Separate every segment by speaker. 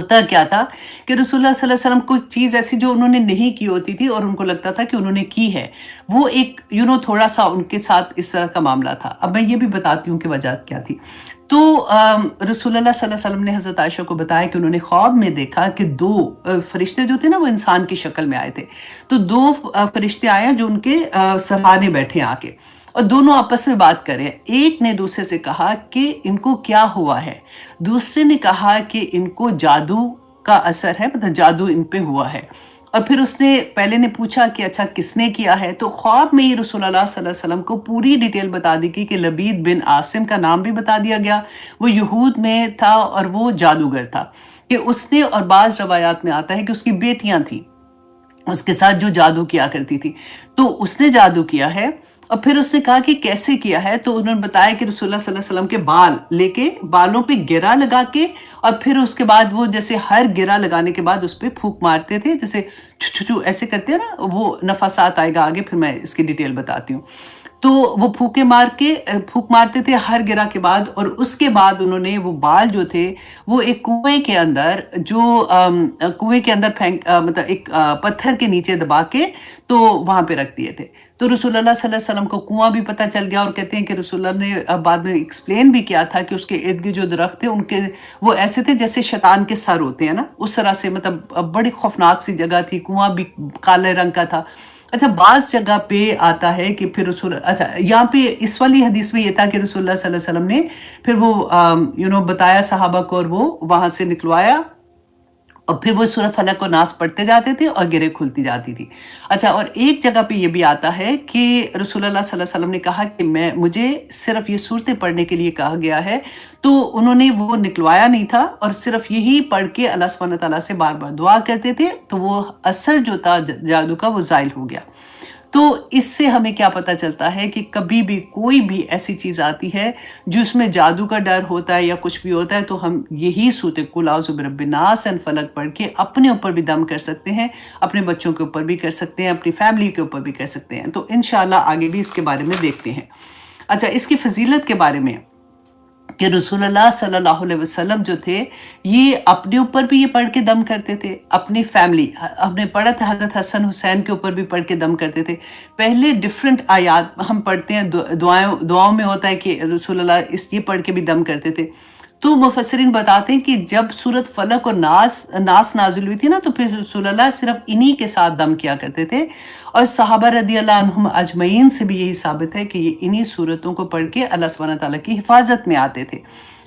Speaker 1: ہوتا کیا تھا کہ رسول اللہ صلی اللہ علیہ وسلم کوئی چیز ایسی جو انہوں نے نہیں کی ہوتی تھی اور ان کو لگتا تھا کہ انہوں نے کی ہے، وہ ایک تھوڑا سا ان کے ساتھ اس طرح کا معاملہ تھا۔ اب میں یہ بھی بتاتی ہوں کہ وجہ کیا تھی۔ تو رسول اللہ صلی اللہ علیہ وسلم نے حضرت عائشہ کو بتایا کہ انہوں نے خواب میں دیکھا کہ دو فرشتے جو تھے نا وہ انسان کی شکل میں آئے تھے، تو دو فرشتے آئے جو ان کے سرانے بیٹھے آ کے، اور دونوں آپس میں بات کر رہے ہیں۔ ایک نے دوسرے سے کہا کہ ان کو کیا ہوا ہے، دوسرے نے کہا کہ ان کو جادو کا اثر ہے، مطلب جادو ان پہ ہوا ہے۔ اور پھر اس نے پہلے نے پوچھا کہ اچھا کس نے کیا ہے، تو خواب میں ہی رسول اللہ صلی اللہ علیہ وسلم کو پوری ڈیٹیل بتا دی گئی کہ لبید بن عاصم کا نام بھی بتا دیا گیا، وہ یہود میں تھا اور وہ جادوگر تھا، کہ اس نے، اور بعض روایات میں آتا ہے کہ اس کی بیٹیاں تھیں اس کے ساتھ جو جادو کیا کرتی تھی، تو اس نے جادو کیا ہے۔ اور پھر اس نے کہا کہ کیسے کیا ہے، تو انہوں نے بتایا کہ رسول اللہ صلی اللہ علیہ وسلم کے بال لے کے بالوں پہ گرا لگا کے، اور پھر اس کے بعد وہ جیسے ہر گرا لگانے کے بعد اس پہ پھونک مارتے تھے، جیسے چھو چھو چھو ایسے کرتے ہیں نا، وہ نفاسات آئے گا آگے، پھر میں اس کی ڈیٹیل بتاتی ہوں۔ تو وہ پھونک مارتے تھے ہر گرا کے بعد، اور اس کے بعد انہوں نے وہ بال جو تھے وہ ایک کنویں کے اندر، جو کنویں کے اندر پھینک، مطلب ایک پتھر کے نیچے دبا کے تو وہاں پہ رکھ دیے تھے۔ تو رسول اللہ صلی اللہ علیہ وسلم کو کنواں بھی پتہ چل گیا، اور کہتے ہیں کہ رسول اللہ نے بعد میں ایکسپلین بھی کیا تھا کہ اس کے ارد گرد جو درخت تھے ان کے وہ ایسے تھے جیسے شیطان کے سر ہوتے ہیں نا، اس طرح سے، مطلب بڑی خوفناک سی جگہ تھی، کنواں بھی کالے رنگ کا تھا۔ اچھا، بعض جگہ پہ آتا ہے کہ پھر یہاں پہ اس والی حدیث میں یہ تھا کہ رسول اللہ صلی اللہ علیہ وسلم نے پھر وہ بتایا صحابہ کو، اور وہ وہاں سے نکلوایا، اور پھر وہ سورہ فلق اور ناس پڑھتے جاتے تھے اور گریں کھلتی جاتی تھی۔ اچھا، اور ایک جگہ پہ یہ بھی آتا ہے کہ رسول اللہ صلی اللہ علیہ وسلم نے کہا کہ مجھے صرف یہ صورتیں پڑھنے کے لیے کہا گیا ہے، تو انہوں نے وہ نکلوایا نہیں تھا، اور صرف یہی پڑھ کے اللہ سبحانہ تعالیٰ سے بار بار دعا کرتے تھے، تو وہ اثر جو تھا جادو کا وہ زائل ہو گیا۔ تو اس سے ہمیں کیا پتہ چلتا ہے کہ کبھی بھی کوئی بھی ایسی چیز آتی ہے جس میں جادو کا ڈر ہوتا ہے یا کچھ بھی ہوتا ہے، تو ہم یہی سورت قل اعوذ برب الناس اینڈ فلق پڑھ کے اپنے اوپر بھی دم کر سکتے ہیں، اپنے بچوں کے اوپر بھی کر سکتے ہیں، اپنی فیملی کے اوپر بھی کر سکتے ہیں۔ تو انشاءاللہ آگے بھی اس کے بارے میں دیکھتے ہیں۔ اچھا، اس کی فضیلت کے بارے میں کہ رسول اللہ صلی اللہ علیہ وسلم جو تھے یہ اپنے اوپر بھی یہ پڑھ کے دم کرتے تھے، اپنی فیملی، ہم نے پڑھا تھا حضرت حسن حسین کے اوپر بھی پڑھ کے دم کرتے تھے۔ پہلے ڈیفرنٹ آیات ہم پڑھتے ہیں، دعاؤں میں ہوتا ہے کہ رسول اللہ یہ پڑھ کے بھی دم کرتے تھے۔ تو مفسرین بتاتے ہیں کہ جب سورت فلق اور ناس نازل ہوئی تھی نا، تو پھر رسول اللہ صرف انہی کے ساتھ دم کیا کرتے تھے، اور صحابہ رضی اللہ عنہم اجمعین سے بھی یہی ثابت ہے کہ یہ انہی صورتوں کو پڑھ کے اللہ سبحانہ تعالیٰ کی حفاظت میں آتے تھے۔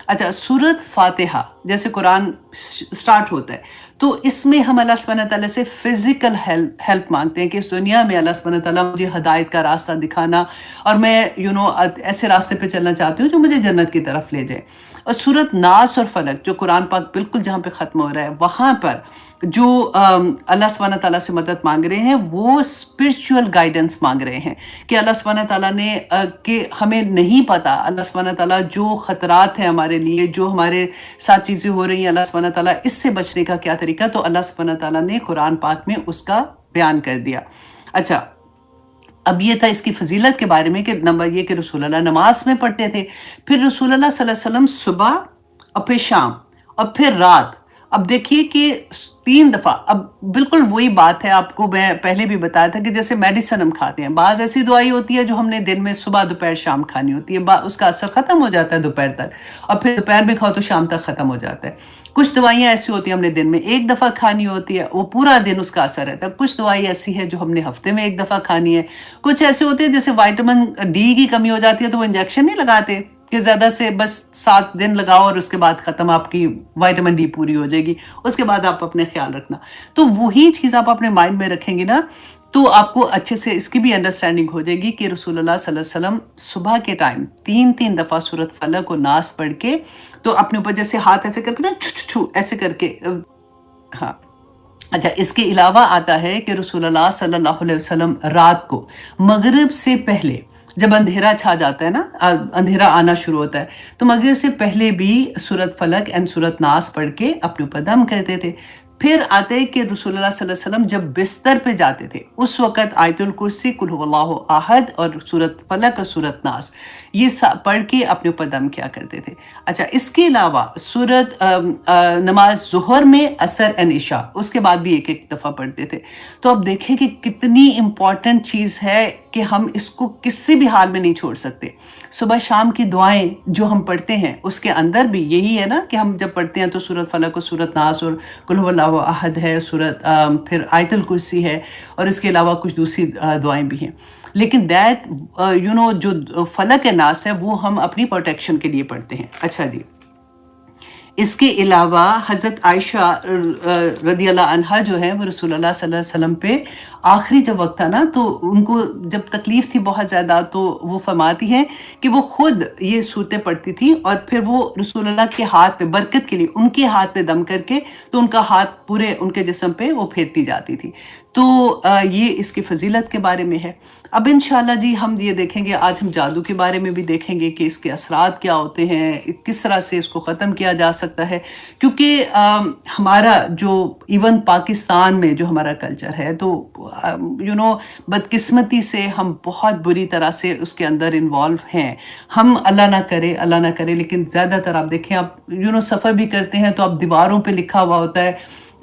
Speaker 1: اچھا، سورت فاتحہ جیسے قرآن سٹارٹ ہوتا ہے، تو اس میں ہم اللہ سبحانہ تعالیٰ سے فزیکل ہیلپ مانگتے ہیں کہ اس دنیا میں اللہ سبحانہ تعالیٰ مجھے ہدایت کا راستہ دکھانا، اور میں ایسے راستے پہ چلنا چاہتی ہوں جو مجھے جنت کی طرف لے جائے۔ اور سورت ناس اور فلق جو قرآن پاک بالکل جہاں پہ ختم ہو رہا ہے، وہاں پر جو اللہ سبحانہ تعالیٰ سے مدد مانگ رہے ہیں وہ اسپرچول گائیڈنس مانگ رہے ہیں کہ اللہ سبحانہ تعالیٰ نے کہ ہمیں نہیں پتا، اللہ سبحانہ تعالیٰ جو خطرات ہیں ہمارے لیے، جو ہمارے ساتھ چیزیں ہو رہی ہیں، اللہ سبحانہ تعالیٰ اس سے بچنے کا کیا طریقہ، تو اللہ سبحانہ تعالیٰ نے قرآن پاک میں اس کا بیان کر دیا۔ اچھا، اب یہ تھا اس کی فضیلت کے بارے میں کہ نمبر یہ کہ رسول اللہ نماز میں پڑھتے تھے، پھر رسول اللہ صلی اللہ علیہ وسلم صبح اور پھر شام اور پھر رات۔ اب دیکھیے کہ 3 دفعہ، اب بالکل وہی بات ہے، آپ کو میں پہلے بھی بتایا تھا کہ جیسے میڈیسن ہم کھاتے ہیں، بعض ایسی دوائی ہوتی ہے جو ہم نے دن میں صبح دوپہر شام کھانی ہوتی ہے، اس کا اثر ختم ہو جاتا ہے دوپہر تک، اور پھر دوپہر میں کھاؤ تو شام تک ختم ہو جاتا ہے۔ کچھ دوائیاں ایسی ہوتی ہیں ہم نے دن میں 1 دفعہ کھانی ہوتی ہے، وہ پورا دن اس کا اثر رہتا ہے۔ کچھ دوائی ایسی ہے جو ہم نے ہفتے میں 1 دفعہ کھانی ہے۔ کچھ ایسے ہوتے ہیں جیسے وائٹامن ڈی کی کمی ہو جاتی ہے تو وہ انجیکشن نہیں لگاتے کہ زیادہ سے بس 7 دن لگاؤ اور اس کے بعد ختم، آپ کی وائٹامن ڈی پوری ہو جائے گی، اس کے بعد آپ اپنے خیال رکھنا۔ تو وہی چیز آپ اپنے مائنڈ میں رکھیں گے نا، تو آپ کو اچھے سے اس کی بھی انڈرسٹینڈنگ ہو جائے گی کہ رسول اللہ صلی اللہ علیہ وسلم صبح کے ٹائم 3 دفعہ سورت فلق و ناس پڑھ کے، تو اپنے اوپر جیسے ہاتھ ایسے کر کے نا چھو ایسے کر کے، ہاں۔ اچھا، اس کے علاوہ آتا ہے کہ رسول اللہ صلی اللہ علیہ وسلم رات کو مغرب سے پہلے، جب اندھیرا چھا جاتا ہے نا، اندھیرا آنا شروع ہوتا ہے، تو مغرب سے پہلے بھی سورت فلق اینڈ سورت ناس پڑھ کے اپنے اوپر دم کرتے تھے۔ پھر آتے ہیں کہ رسول اللہ صلی اللہ علیہ وسلم جب بستر پہ جاتے تھے اس وقت آیت الکرسی، قل هو اللہ احد اور سورۃ فلق اور سورۃ ناس یہ پڑھ کے اپنے اوپر دم کیا کرتے تھے۔ اچھا، اس کے علاوہ سورت نماز ظہر میں، عصر اینڈ عشاء اس کے بعد بھی ایک ایک دفعہ پڑھتے تھے۔ تو اب دیکھیں کہ کتنی امپورٹنٹ چیز ہے کہ ہم اس کو کسی بھی حال میں نہیں چھوڑ سکتے۔ صبح شام کی دعائیں جو ہم پڑھتے ہیں اس کے اندر بھی یہی ہے نا کہ ہم جب پڑھتے ہیں تو سورۃ فلق اور سورۃ ناس اور قل هو اللہ احد ہے، پھر آیت الکرسی ہے، اور اس کے علاوہ کچھ دوسری دعائیں بھی ہیں۔ لیکن جو فلق ناس ہے وہ ہم اپنی پروٹیکشن کے لیے پڑھتے ہیں۔ اچھا جی، اس کے علاوہ حضرت عائشہ رضی اللہ عنہا جو ہے وہ رسول اللہ صلی اللہ علیہ وسلم پہ آخری جب وقت تھا نا تو ان کو جب تکلیف تھی بہت زیادہ، تو وہ فرماتی ہیں کہ وہ خود یہ صورتیں پڑھتی تھی اور پھر وہ رسول اللہ کے ہاتھ پہ برکت کے لیے ان کے ہاتھ پہ دم کر کے تو ان کا ہاتھ پورے ان کے جسم پہ وہ پھیرتی جاتی تھی۔ تو یہ اس کی فضیلت کے بارے میں ہے۔ اب انشاءاللہ جی ہم یہ دیکھیں گے، آج ہم جادو کے بارے میں بھی دیکھیں گے کہ اس کے اثرات کیا ہوتے ہیں، کس طرح سے اس کو ختم کیا جا سکتا ہے، کیونکہ ہمارا جو ایون پاکستان میں جو ہمارا کلچر ہے تو بدقسمتی سے ہم بہت بری طرح سے اس کے اندر انوالو ہیں۔ ہم اللہ نہ کرے لیکن زیادہ تر آپ دیکھیں، آپ سفر بھی کرتے ہیں تو آپ دیواروں پہ لکھا ہوا ہوتا ہے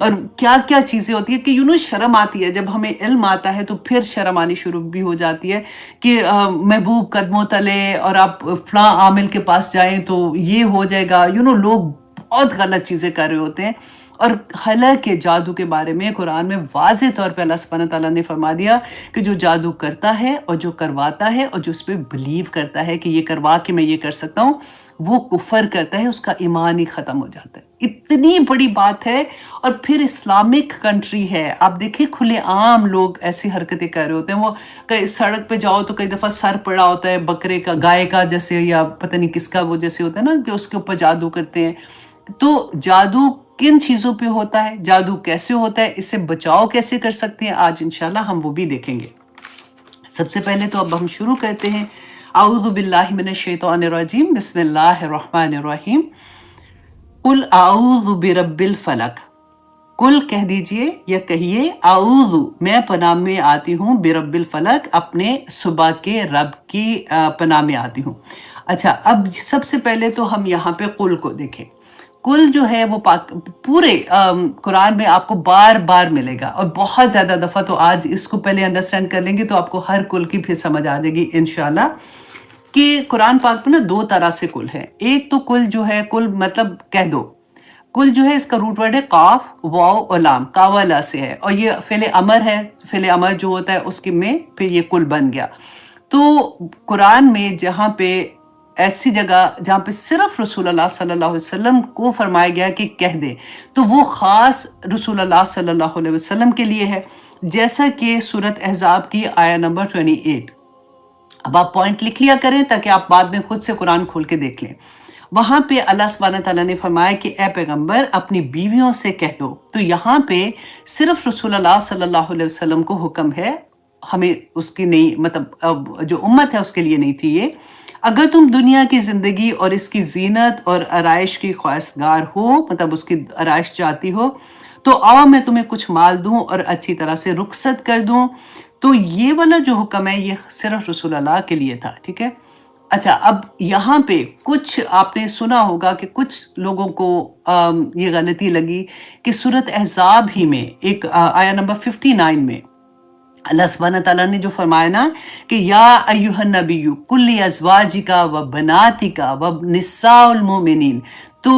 Speaker 1: اور کیا کیا چیزیں ہوتی ہیں کہ شرم آتی ہے۔ جب ہمیں علم آتا ہے تو پھر شرم آنی شروع بھی ہو جاتی ہے کہ محبوب قدموں تلے اور آپ فلاں عامل کے پاس جائیں تو یہ ہو جائے گا۔ لوگ بہت غلط چیزیں کر رہے ہوتے ہیں، اور حالانکہ جادو کے بارے میں قرآن میں واضح طور پہ اللہ سبحانہ تعالیٰ نے فرما دیا کہ جو جادو کرتا ہے اور جو کرواتا ہے اور جو اس پہ بلیو کرتا ہے کہ یہ کروا کے میں یہ کر سکتا ہوں، وہ کفر کرتا ہے، اس کا ایمان ہی ختم ہو جاتا ہے۔ اتنی بڑی بات ہے، اور پھر اسلامک کنٹری ہے، آپ دیکھیں کھلے عام لوگ ایسی حرکتیں کر رہے ہوتے ہیں۔ وہ کئی سڑک پہ جاؤ تو کئی دفعہ سر پڑا ہوتا ہے بکرے کا، گائے کا جیسے، یا پتہ نہیں کس کا، وہ جیسے ہوتا ہے نا کہ اس کے اوپر جادو کرتے ہیں۔ تو جادو کن چیزوں پہ ہوتا ہے، جادو کیسے ہوتا ہے، اس سے بچاؤ کیسے کر سکتے ہیں، آج انشاءاللہ ہم وہ بھی دیکھیں گے۔ سب سے پہلے تو اب ہم شروع کرتے ہیں۔ اعوذ باللہ من الشیطان الرجیم، بسم اللہ الرحمن الرحیم۔ قل اعوذ برب الفلق، کل کہہ دیجئے یا کہیے اعوذ، میں پناہ میں آتی ہوں، برب الفلق، اپنے صبح کے رب کی پناہ میں آتی ہوں۔ اچھا، اب سب سے پہلے تو ہم یہاں پہ قل کو دیکھیں۔ کل جو ہے وہ پورے قرآن میں آپ کو بار بار ملے گا، اور بہت زیادہ دفعہ، تو آج اس کو پہلے انڈرسٹینڈ کر لیں گے تو آپ کو ہر کل کی پھر سمجھ آ جائے گی انشاءاللہ، کہ قرآن پاک میں نا دو طرح سے کل ہے۔ ایک تو کل جو ہے، کل مطلب کہہ دو، کل جو ہے اس کا روٹ ورڈ ہے قاف واو اور لام، کاولا سے ہے، اور یہ فعل امر ہے۔ فعل امر جو ہوتا ہے اس کے میں پھر یہ کل بن گیا۔ تو قرآن میں جہاں پہ ایسی جگہ جہاں پہ صرف رسول اللہ صلی اللہ علیہ وسلم کو فرمایا گیا کہ کہہ دے، تو وہ خاص رسول اللہ صلی اللہ علیہ وسلم کے لیے ہے، جیسا کہ سورۃ احزاب کی آیہ نمبر 28۔ اب آپ پوائنٹ لکھ لیا کریں تاکہ آپ بعد میں خود سے قرآن کھول کے دیکھ لیں۔ وہاں پہ اللہ سبحانہ تعالیٰ نے فرمایا کہ اے پیغمبر اپنی بیویوں سے کہہ دو۔ تو یہاں پہ صرف رسول اللہ صلی اللہ علیہ وسلم کو حکم ہے، ہمیں اس کی نہیں، مطلب جو امت ہے اس کے لیے نہیں تھی یہ۔ اگر تم دنیا کی زندگی اور اس کی زینت اور آرائش کی خواہشگار ہو، مطلب اس کی آرائش چاہتی ہو، تو آؤ میں تمہیں کچھ مال دوں اور اچھی طرح سے رخصت کر دوں۔ تو یہ والا جو حکم ہے یہ صرف رسول اللہ کے لیے تھا، ٹھیک ہے۔ اچھا، اب یہاں پہ کچھ آپ نے سنا ہوگا کہ کچھ لوگوں کو یہ غلطی لگی کہ سورۃ احزاب ہی میں ایک آیہ نمبر 59 میں اللہ سبحانہ تعالیٰ نے جو فرمایا نا کہ یا ایھا النبی قل لازواجک و بناتک و نساء المؤمنین، تو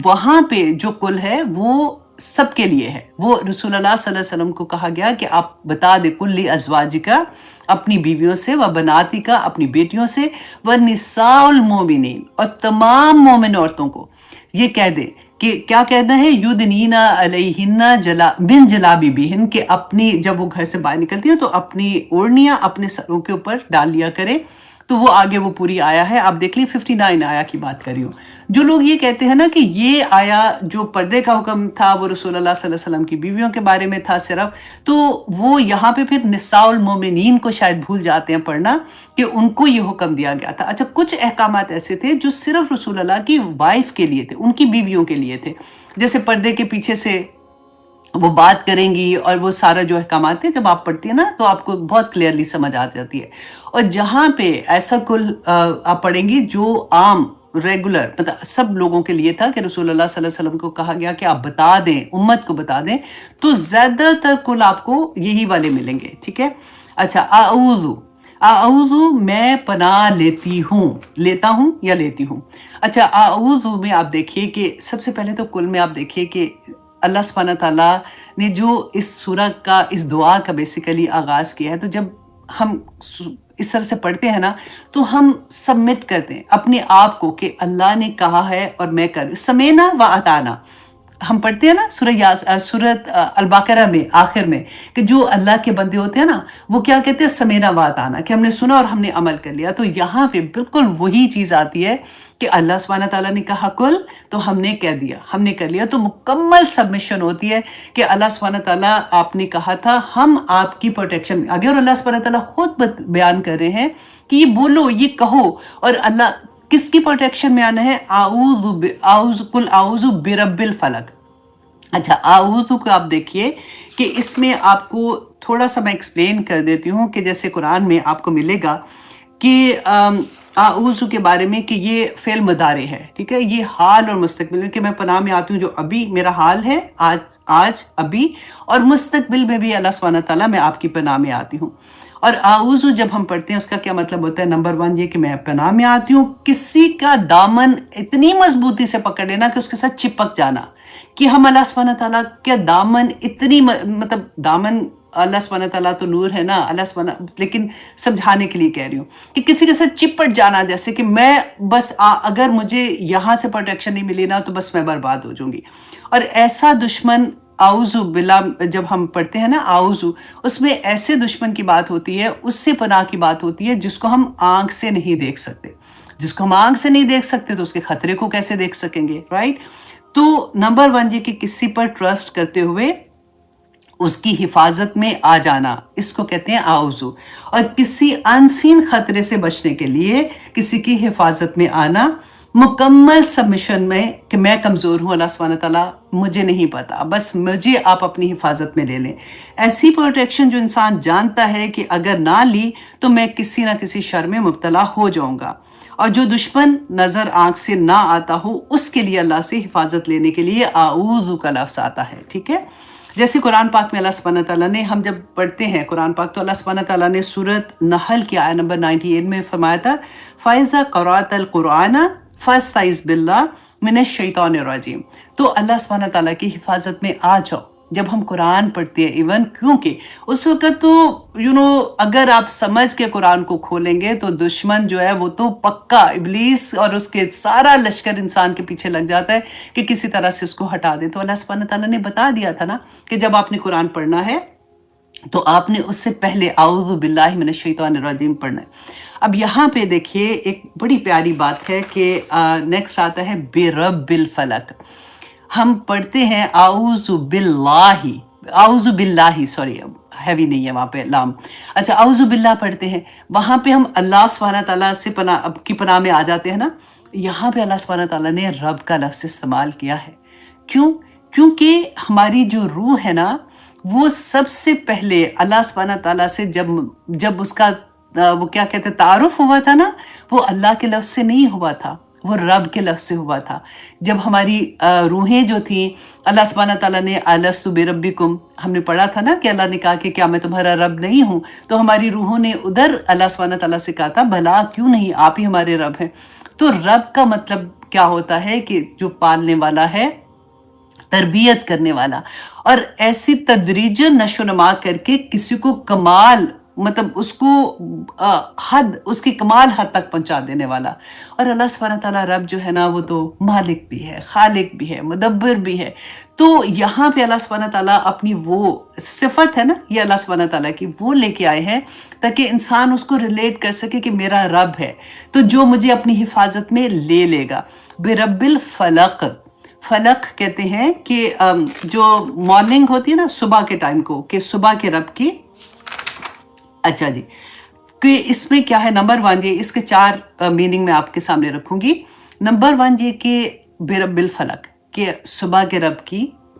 Speaker 1: وہاں پہ جو کل ہے وہ سب کے لیے ہے۔ وہ رسول اللہ صلی اللہ علیہ وسلم کو کہا گیا کہ آپ بتا دے کل ازواجک، اپنی بیویوں سے، و بناتک، اپنی بیٹیوں سے، و نساء المؤمنین، اور تمام مومن عورتوں کو یہ کہہ دے کہ کیا کہنا ہے، یدنین علیہن من جلابیبہن، کہ اپنی جب وہ گھر سے باہر نکلتی ہیں تو اپنی اوڑھنیاں اپنے سروں کے اوپر ڈال لیا کرے۔ تو وہ آگے وہ پوری آیا ہے، آپ دیکھ لیں 59 آیا کی بات کر رہی ہوں۔ جو لوگ یہ کہتے ہیں نا کہ یہ آیا جو پردے کا حکم تھا وہ رسول اللہ صلی اللہ علیہ وسلم کی بیویوں کے بارے میں تھا صرف، تو وہ یہاں پہ پھر نساء المومنین کو شاید بھول جاتے ہیں پڑھنا کہ ان کو یہ حکم دیا گیا تھا۔ اچھا، کچھ احکامات ایسے تھے جو صرف رسول اللہ کی وائف کے لیے تھے، ان کی بیویوں کے لیے تھے، جیسے پردے کے پیچھے سے وہ بات کریں گی اور وہ سارا جو احکامات ہیں جب آپ پڑھتی ہیں نا تو آپ کو بہت کلیئرلی سمجھ آ جاتی ہے. اور جہاں پہ ایسا کل آپ پڑھیں گی جو عام ریگولر مطلب سب لوگوں کے لیے تھا کہ رسول اللہ صلی اللہ علیہ وسلم کو کہا گیا کہ آپ بتا دیں، امت کو بتا دیں، تو زیادہ تر کل آپ کو یہی والے ملیں گے. ٹھیک ہے. اچھا، اعوذ میں پناہ لیتا ہوں یا لیتی ہوں. اچھا، اعوذ میں آپ دیکھیے کہ سب سے پہلے تو کل میں آپ دیکھیے کہ اللہ سبحانہ تعالیٰ نے جو اس سورہ کا، اس دعا کا بیسیکلی آغاز کیا ہے، تو جب ہم اس طرح سے پڑھتے ہیں نا تو ہم سبمٹ کرتے ہیں اپنے آپ کو کہ اللہ نے کہا ہے اور میں کر سمینا و اطانا. ہم پڑھتے ہیں نا سورت البقرہ میں آخر میں کہ جو اللہ کے بندے ہوتے ہیں نا وہ کیا کہتے ہیں، سمینا و اطانا، کہ ہم نے سنا اور ہم نے عمل کر لیا. تو یہاں پہ بالکل وہی چیز آتی ہے کہ اللہ سبحانہ تعالیٰ نے کہا کل تو ہم نے کہہ دیا، ہم نے کر لیا. تو مکمل سبمیشن ہوتی ہے کہ اللہ سبحانہ تعالیٰ آپ نے کہا تھا ہم آپ کی پروٹیکشن. اگر اللہ سبحانہ تعالیٰ خود بیان کر رہے ہیں کہ یہ بولو، یہ کہو، اور اللہ کس کی پروٹیکشن میں آنا ہے، کل اعوذ برب الفلق. اچھا، اعوذ کو آپ دیکھیے کہ اس میں آپ کو تھوڑا سا میں ایکسپلین کر دیتی ہوں کہ جیسے قرآن میں آپ کو ملے گا کہ اعوذ کے بارے میں کہ یہ فعل مضارع ہے. ٹھیک ہے. یہ حال اور مستقبل میں کہ میں پناہ میں آتی ہوں، جو ابھی میرا حال ہے، آج ابھی، اور مستقبل میں بھی اللہ سبحانہ تعالیٰ میں آپ کی پناہ میں آتی ہوں. اور اعوذ جب ہم پڑھتے ہیں اس کا کیا مطلب ہوتا ہے، نمبر 1 یہ کہ میں پناہ میں آتی ہوں کسی کا دامن اتنی مضبوطی سے پکڑ لینا کہ اس کے ساتھ چپک جانا، کہ ہم اللہ سبحانہ تعالیٰ کے دامن اتنی مطلب دامن، اللہ سبحانہ تعالیٰ تو نور ہے نا، اللہ سبحانہ، لیکن سمجھانے کے لیے کہہ رہی ہوں کہ کسی کے ساتھ چپٹ جانا، جیسے کہ میں بس اگر مجھے یہاں سے پروٹیکشن نہیں ملی نا تو بس میں برباد ہو جاؤں گی. اور ایسا دشمن، اعوذ باللہ جب ہم پڑھتے ہیں نا اعوذ، اس میں ایسے دشمن کی بات ہوتی ہے، اس سے پناہ کی بات ہوتی ہے جس کو ہم آنکھ سے نہیں دیکھ سکتے. جس کو ہم آنکھ سے نہیں دیکھ سکتے تو اس کے خطرے کو کیسے دیکھ سکیں گے، رائٹ. تو نمبر 1 یہ کہ کسی پر ٹرسٹ کرتے ہوئے اس کی حفاظت میں آ جانا، اس کو کہتے ہیں اعوذ. اور کسی انسین خطرے سے بچنے کے لیے کسی کی حفاظت میں آنا، مکمل سبمیشن میں کہ میں کمزور ہوں، اللہ سبحانہ تعالیٰ مجھے نہیں پتا، بس مجھے آپ اپنی حفاظت میں لے لیں. ایسی پروٹیکشن جو انسان جانتا ہے کہ اگر نہ لی تو میں کسی نہ کسی شر میں مبتلا ہو جاؤں گا. اور جو دشمن نظر آنکھ سے نہ آتا ہو اس کے لیے اللہ سے حفاظت لینے کے لیے اعوذ کا لفظ آتا ہے. ٹھیک ہے. جیسے قرآن پاک میں اللہ سبحانہ تعالیٰ نے، ہم جب پڑھتے ہیں قرآن پاک تو اللہ سبحانہ تعالیٰ نے سورت نحل کی آیت نمبر 98 میں فرمایا تھا فَإِذَا قَرَأْتَ الْقُرْآنَ فَاسْتَعِذْ بِاللَّهِ مِنَ الشَّيْطَانِ الرَّجِيمِ. تو اللہ سبحانہ تعالیٰ کی حفاظت میں آ جاؤ جب ہم قرآن پڑھتے ہیں. ایون کیونکہ اس وقت تو اگر آپ سمجھ کے قرآن کو کھولیں گے تو دشمن جو ہے وہ تو پکا ابلیس اور اس کے سارا لشکر انسان کے پیچھے لگ جاتا ہے کہ کسی طرح سے اس کو ہٹا دیں. تو اللہ سبحانہ تعالیٰ نے بتا دیا تھا نا کہ جب آپ نے قرآن پڑھنا ہے تو آپ نے اس سے پہلے اعوذ باللہ من الشیطان الرجیم پڑھنا ہے. اب یہاں پہ دیکھیے ایک بڑی پیاری بات ہے کہ نیکسٹ آتا ہے برب الفلق. ہم پڑھتے ہیں اعوذ باللہ سوری ہیوی نہیں ہے وہاں پہ لام. اچھا، اعوذ باللہ پڑھتے ہیں، وہاں پہ ہم اللہ سبحانہ تعالیٰ سے پناہ میں آ جاتے ہیں نا. یہاں پہ اللہ سبحانہ تعالیٰ نے رب کا لفظ استعمال کیا ہے. کیونکہ ہماری جو روح ہے نا وہ سب سے پہلے اللہ سبحانہ تعالیٰ سے جب اس کا وہ کیا کہتے ہیں تعارف ہوا تھا نا، وہ اللہ کے لفظ سے نہیں ہوا تھا، وہ رب کے لفظ سے ہوا تھا. جب ہماری روحیں جو تھیں، اللہ سبحانہ تعالیٰ نے الست بربکم، ہم نے پڑھا تھا نا کہ اللہ نے کہا کہ کیا میں تمہارا رب نہیں ہوں، تو ہماری روحوں نے ادھر اللہ سبحانہ تعالیٰ سے کہا تھا بھلا کیوں نہیں، آپ ہی ہمارے رب ہیں. تو رب کا مطلب کیا ہوتا ہے کہ جو پالنے والا ہے، تربیت کرنے والا، اور ایسی تدریجاً نشو نما کر کے کسی کو کمال، مطلب اس کو اس کی کمال حد تک پہنچا دینے والا. اور اللہ سبحانہ تعالیٰ رب جو ہے نا وہ تو مالک بھی ہے، خالق بھی ہے، مدبر بھی ہے. تو یہاں پہ اللہ سبحانہ تعالیٰ اپنی وہ صفت ہے نا، یہ اللہ سبحانہ تعالیٰ کی وہ لے کے آئے ہیں تاکہ انسان اس کو ریلیٹ کر سکے کہ میرا رب ہے تو جو مجھے اپنی حفاظت میں لے لے گا. برب الفلق، فلق کہتے ہیں کہ جو مارننگ ہوتی ہے نا صبح کے ٹائم کو، کہ صبح کے رب کی. اچھا جی، کہ اس میں کیا ہے، نمبر 1 یہ اس کے 4 میننگ میں آپ کے سامنے رکھوں گی. نمبر 1 یہ کہ برب الفلق، کہ صبح کے رب کی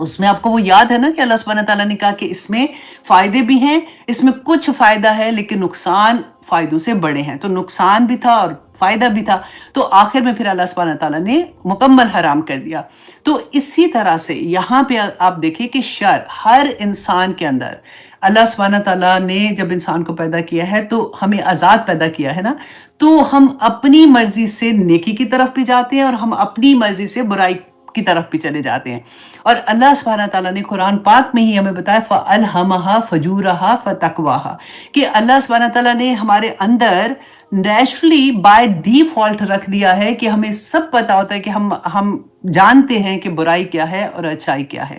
Speaker 1: اس میں آپ کو وہ یاد ہے نا کہ اللہ سبحانہ تعالیٰ نے کہا کہ اس میں فائدے بھی ہیں، اس میں کچھ فائدہ ہے لیکن نقصان فائدوں سے بڑے ہیں، تو نقصان بھی تھا اور فائدہ بھی تھا، تو آخر میں پھر اللہ سبحانہ تعالیٰ نے مکمل حرام کر دیا۔ تو اسی طرح سے یہاں پہ آپ دیکھیں کہ شر ہر انسان کے اندر، اللہ سبحانہ تعالیٰ نے جب انسان کو پیدا کیا ہے تو ہمیں آزاد پیدا کیا ہے نا، تو ہم اپنی مرضی سے نیکی کی طرف بھی جاتے ہیں اور ہم اپنی مرضی سے برائی کی طرف بھی چلے جاتے ہیں۔ اور اللہ سبحانہ تعالیٰ نے قرآن پاک میں ہی ہمیں بتایا فَأَلْهَمَهَا فَجُورَهَا فَتَقْوَاهَا کہ اللہ سبحانہ تعالیٰ نے ہمارے اندر نیچرلی بائی ڈیفالٹ رکھ دیا ہے کہ ہمیں سب پتا ہوتا ہے کہ ہم جانتے ہیں کہ برائی کیا ہے اور اچھائی کیا ہے۔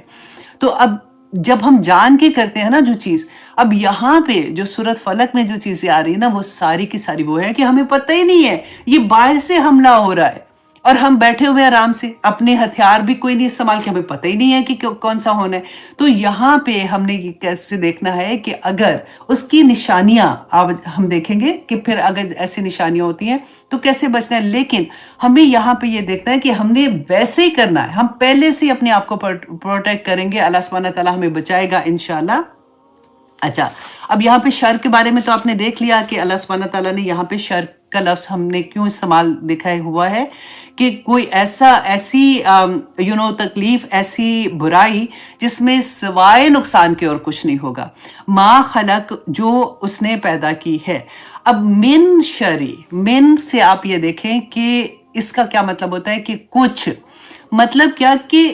Speaker 1: تو اب جب ہم جان کے کرتے ہیں نا جو چیز، اب یہاں پہ جو سورۃ فلق میں جو چیزیں آ رہی ہیں نا وہ ساری کی ساری وہ ہے کہ ہمیں پتہ ہی نہیں ہے، یہ باہر سے حملہ ہو رہا ہے اور ہم بیٹھے ہوئے آرام سے، اپنے ہتھیار بھی کوئی نہیں استعمال کیا، ہمیں پتہ ہی نہیں ہے کہ کون سا ہونا ہے۔ تو یہاں پہ ہم نے یہ کیسے دیکھنا ہے کہ اگر اس کی نشانیاں ہم دیکھیں گے کہ پھر اگر ایسی نشانیاں ہوتی ہیں تو کیسے بچنا ہے، لیکن ہمیں یہاں پہ یہ دیکھنا ہے کہ ہم نے ویسے ہی کرنا ہے، ہم پہلے سے اپنے آپ کو پروٹیکٹ کریں گے، اللہ سبحانہ تعالیٰ ہمیں بچائے گا انشاءاللہ۔ اچھا، اب یہاں پہ شر کے بارے میں تو آپ نے دیکھ لیا کہ اللہ سبحانہ تعالیٰ نے یہاں پہ شر کا لفظ ہم نے کیوں استعمال دکھایا ہوا ہے کہ کوئی ایسی تکلیف، ایسی برائی جس میں سوائے نقصان کے اور کچھ نہیں ہوگا، ما خلق جو اس نے پیدا کی ہے۔ اب من شری، من سے آپ یہ دیکھیں کہ اس کا کیا مطلب ہوتا ہے کہ کچھ، مطلب کیا کہ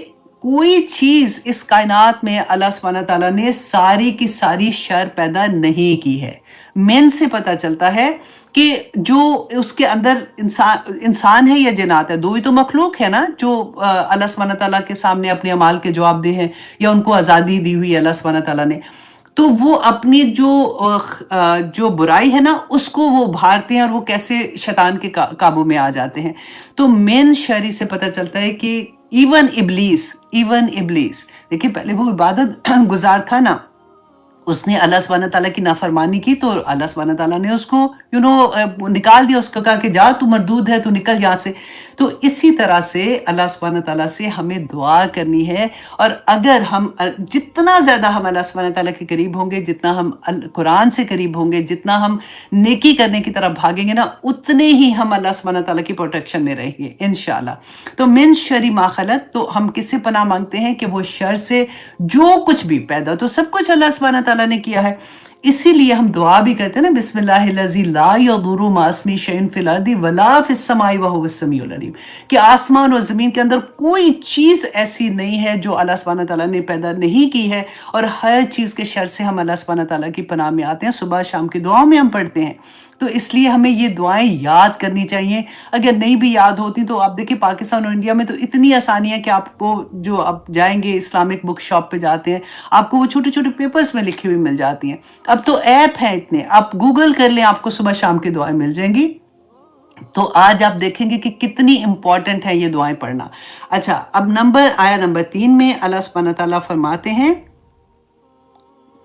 Speaker 1: کوئی چیز اس کائنات میں اللہ سبحانہ تعالیٰ نے ساری کی ساری شر پیدا نہیں کی ہے۔ من سے پتہ چلتا ہے کہ جو اس کے اندر انسان ہے یا جنات ہے، دو ہی تو مخلوق ہے نا جو اللہ سبحانہ تعالیٰ کے سامنے اپنے اعمال کے جواب دہ ہیں یا ان کو آزادی دی ہوئی ہے اللہ سبحانہ تعالیٰ نے، تو وہ اپنی جو برائی ہے نا اس کو وہ ابھارتے ہیں اور وہ کیسے شیطان کے قابو میں آ جاتے ہیں۔ تو من شری سے پتہ چلتا ہے کہ ایون ابلیس دیکھیں پہلے وہ عبادت گزار تھا نا، اس نے اللہ سبحانہ تعالیٰ کی نافرمانی کی تو اللہ سبحانہ تعالیٰ نے اس کو نکال دیا، اس کو کہا کہ جا تو مردود ہے، تو نکل یہاں سے۔ تو اسی طرح سے اللہ سبحانہ تعالیٰ سے ہمیں دعا کرنی ہے، اور اگر ہم جتنا زیادہ ہم اللہ سبحانہ تعالیٰ کے قریب ہوں گے، جتنا ہم قرآن سے قریب ہوں گے، جتنا ہم نیکی کرنے کی طرف بھاگیں گے نا، اتنے ہی ہم اللہ سبحانہ تعالیٰ کی پروٹیکشن میں رہیں گے انشاءاللہ۔ تو من شری ما خلق، تو ہم کس سے پناہ مانگتے ہیں کہ وہ شر سے جو کچھ بھی پیدا، تو سب کچھ اللہ سبحانہ تعالیٰ نے کیا ہے، اسی لیے ہم دعا بھی کرتے ہیں نا، بسم اللہ الذی لا یضر مع اسمہ شیء فی الارض ولا فی السماء وہو السمیع العلیم، کہ آسمان اور زمین کے اندر کوئی چیز ایسی نہیں ہے جو اللہ سبحانہ تعالیٰ نے پیدا نہیں کی ہے، اور ہر چیز کے شر سے ہم اللہ سبحانہ تعالیٰ کی پناہ میں آتے ہیں، صبح شام کی دعاؤں میں ہم پڑھتے ہیں۔ تو اس لیے ہمیں یہ دعائیں یاد کرنی چاہیے، اگر نہیں بھی یاد ہوتی تو آپ دیکھیں پاکستان اور انڈیا میں تو اتنی آسانی ہے کہ آپ کو جو آپ جائیں گے اسلامک بک شاپ پہ جاتے ہیں، آپ کو وہ چھوٹے چھوٹے پیپرز میں لکھی ہوئی مل جاتی ہیں، اب تو ایپ ہیں اتنے، آپ گوگل کر لیں، آپ کو صبح شام کی دعائیں مل جائیں گی۔ تو آج آپ دیکھیں گے کہ کتنی امپورٹنٹ ہے یہ دعائیں پڑھنا۔ اچھا، اب آیہ نمبر 3 میں اللہ سبحانہ تعالیٰ فرماتے ہیں،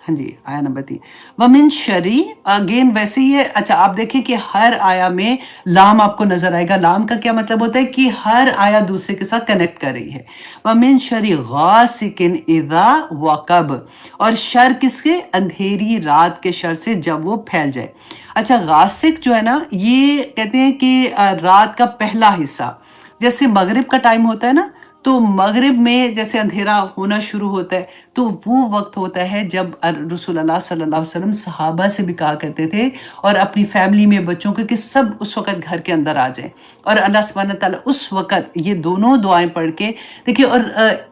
Speaker 1: ہاں جی، آیہ نمبر 3 وَمِن شَرِّ، اگین ویسے ہی ہے۔ اچھا، آپ دیکھیں کہ ہر آیہ میں لام آپ کو نظر آئے گا، لام کا کیا مطلب ہوتا ہے کہ ہر آیہ دوسرے کے ساتھ کنیکٹ کر رہی ہے۔ وَمِن شَرِّ غَاسِقٍ اِذَا وَقَبَ، اور شر کس کے؟ اندھیری رات کے شر سے جب وہ پھیل جائے۔ اچھا، غاسق جو ہے نا، یہ کہتے ہیں کہ رات کا پہلا حصہ، جیسے مغرب کا ٹائم ہوتا ہے نا، تو مغرب میں جیسے اندھیرا ہونا شروع ہوتا ہے، تو وہ وقت ہوتا ہے جب رسول اللہ صلی اللہ علیہ وسلم صحابہ سے بھی کہا کرتے تھے اور اپنی فیملی میں بچوں کے کہ سب اس وقت گھر کے اندر آ جائیں، اور اللہ سبحانہ تعالیٰ اس وقت یہ دونوں دعائیں پڑھ کے دیکھیے۔ اور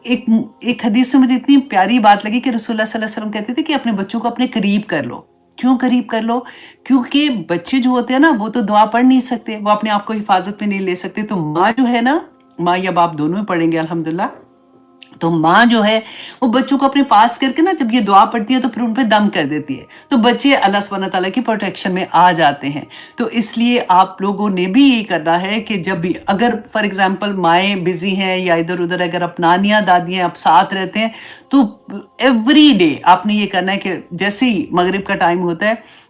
Speaker 1: ایک حدیث میں مجھے اتنی پیاری بات لگی کہ رسول اللہ صلی اللہ علیہ وسلم کہتے تھے کہ اپنے بچوں کو اپنے قریب کر لو۔ کیوں قریب کر لو؟ کیونکہ بچے جو ہوتے ہیں نا وہ تو دعا پڑھ نہیں سکتے، وہ اپنے آپ کو حفاظت میں نہیں لے سکتے، تو ماں جو ہے نا، ماں یا باپ دونوں ہی پڑھیں گے الحمدللہ، تو ماں جو ہے وہ بچوں کو اپنے پاس کر کے نا جب یہ دعا پڑھتی ہے تو پھر ان پہ دم کر دیتی ہے، تو بچے اللہ سبحانہ تعالیٰ کی پروٹیکشن میں آ جاتے ہیں۔ تو اس لیے آپ لوگوں نے بھی یہی کرنا ہے کہ جب بھی اگر فار ایگزامپل مائیں بزی ہیں یا ادھر ادھر اگر آپ نانیاں دادیاں آپ ساتھ رہتے ہیں، تو ایوری ڈے آپ نے یہ کرنا ہے کہ جیسے ہی مغرب کا ٹائم ہوتا ہے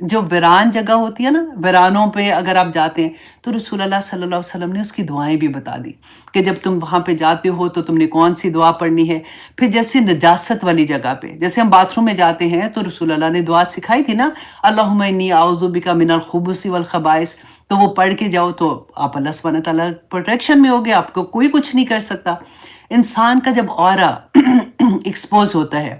Speaker 1: جو ویران جگہ ہوتی ہے نا، ویرانوں پہ اگر آپ جاتے ہیں تو رسول اللہ صلی اللہ علیہ وسلم نے اس کی دعائیں بھی بتا دی کہ جب تم وہاں پہ جاتے ہو تو تم نے کون سی دعا پڑھنی ہے. پھر جیسے نجاست والی جگہ پہ جیسے ہم باتھ روم میں جاتے ہیں تو رسول اللہ نے دعا سکھائی تھی نا، اللہم انی اعوذ بک من الخبث والخبائث، تو وہ پڑھ کے جاؤ تو آپ اللہ سبحانہ تعالیٰ پروٹیکشن میں ہوگے، آپ کو کوئی کچھ نہیں کر سکتا. انسان کا جب آرا ایکسپوز ہوتا ہے،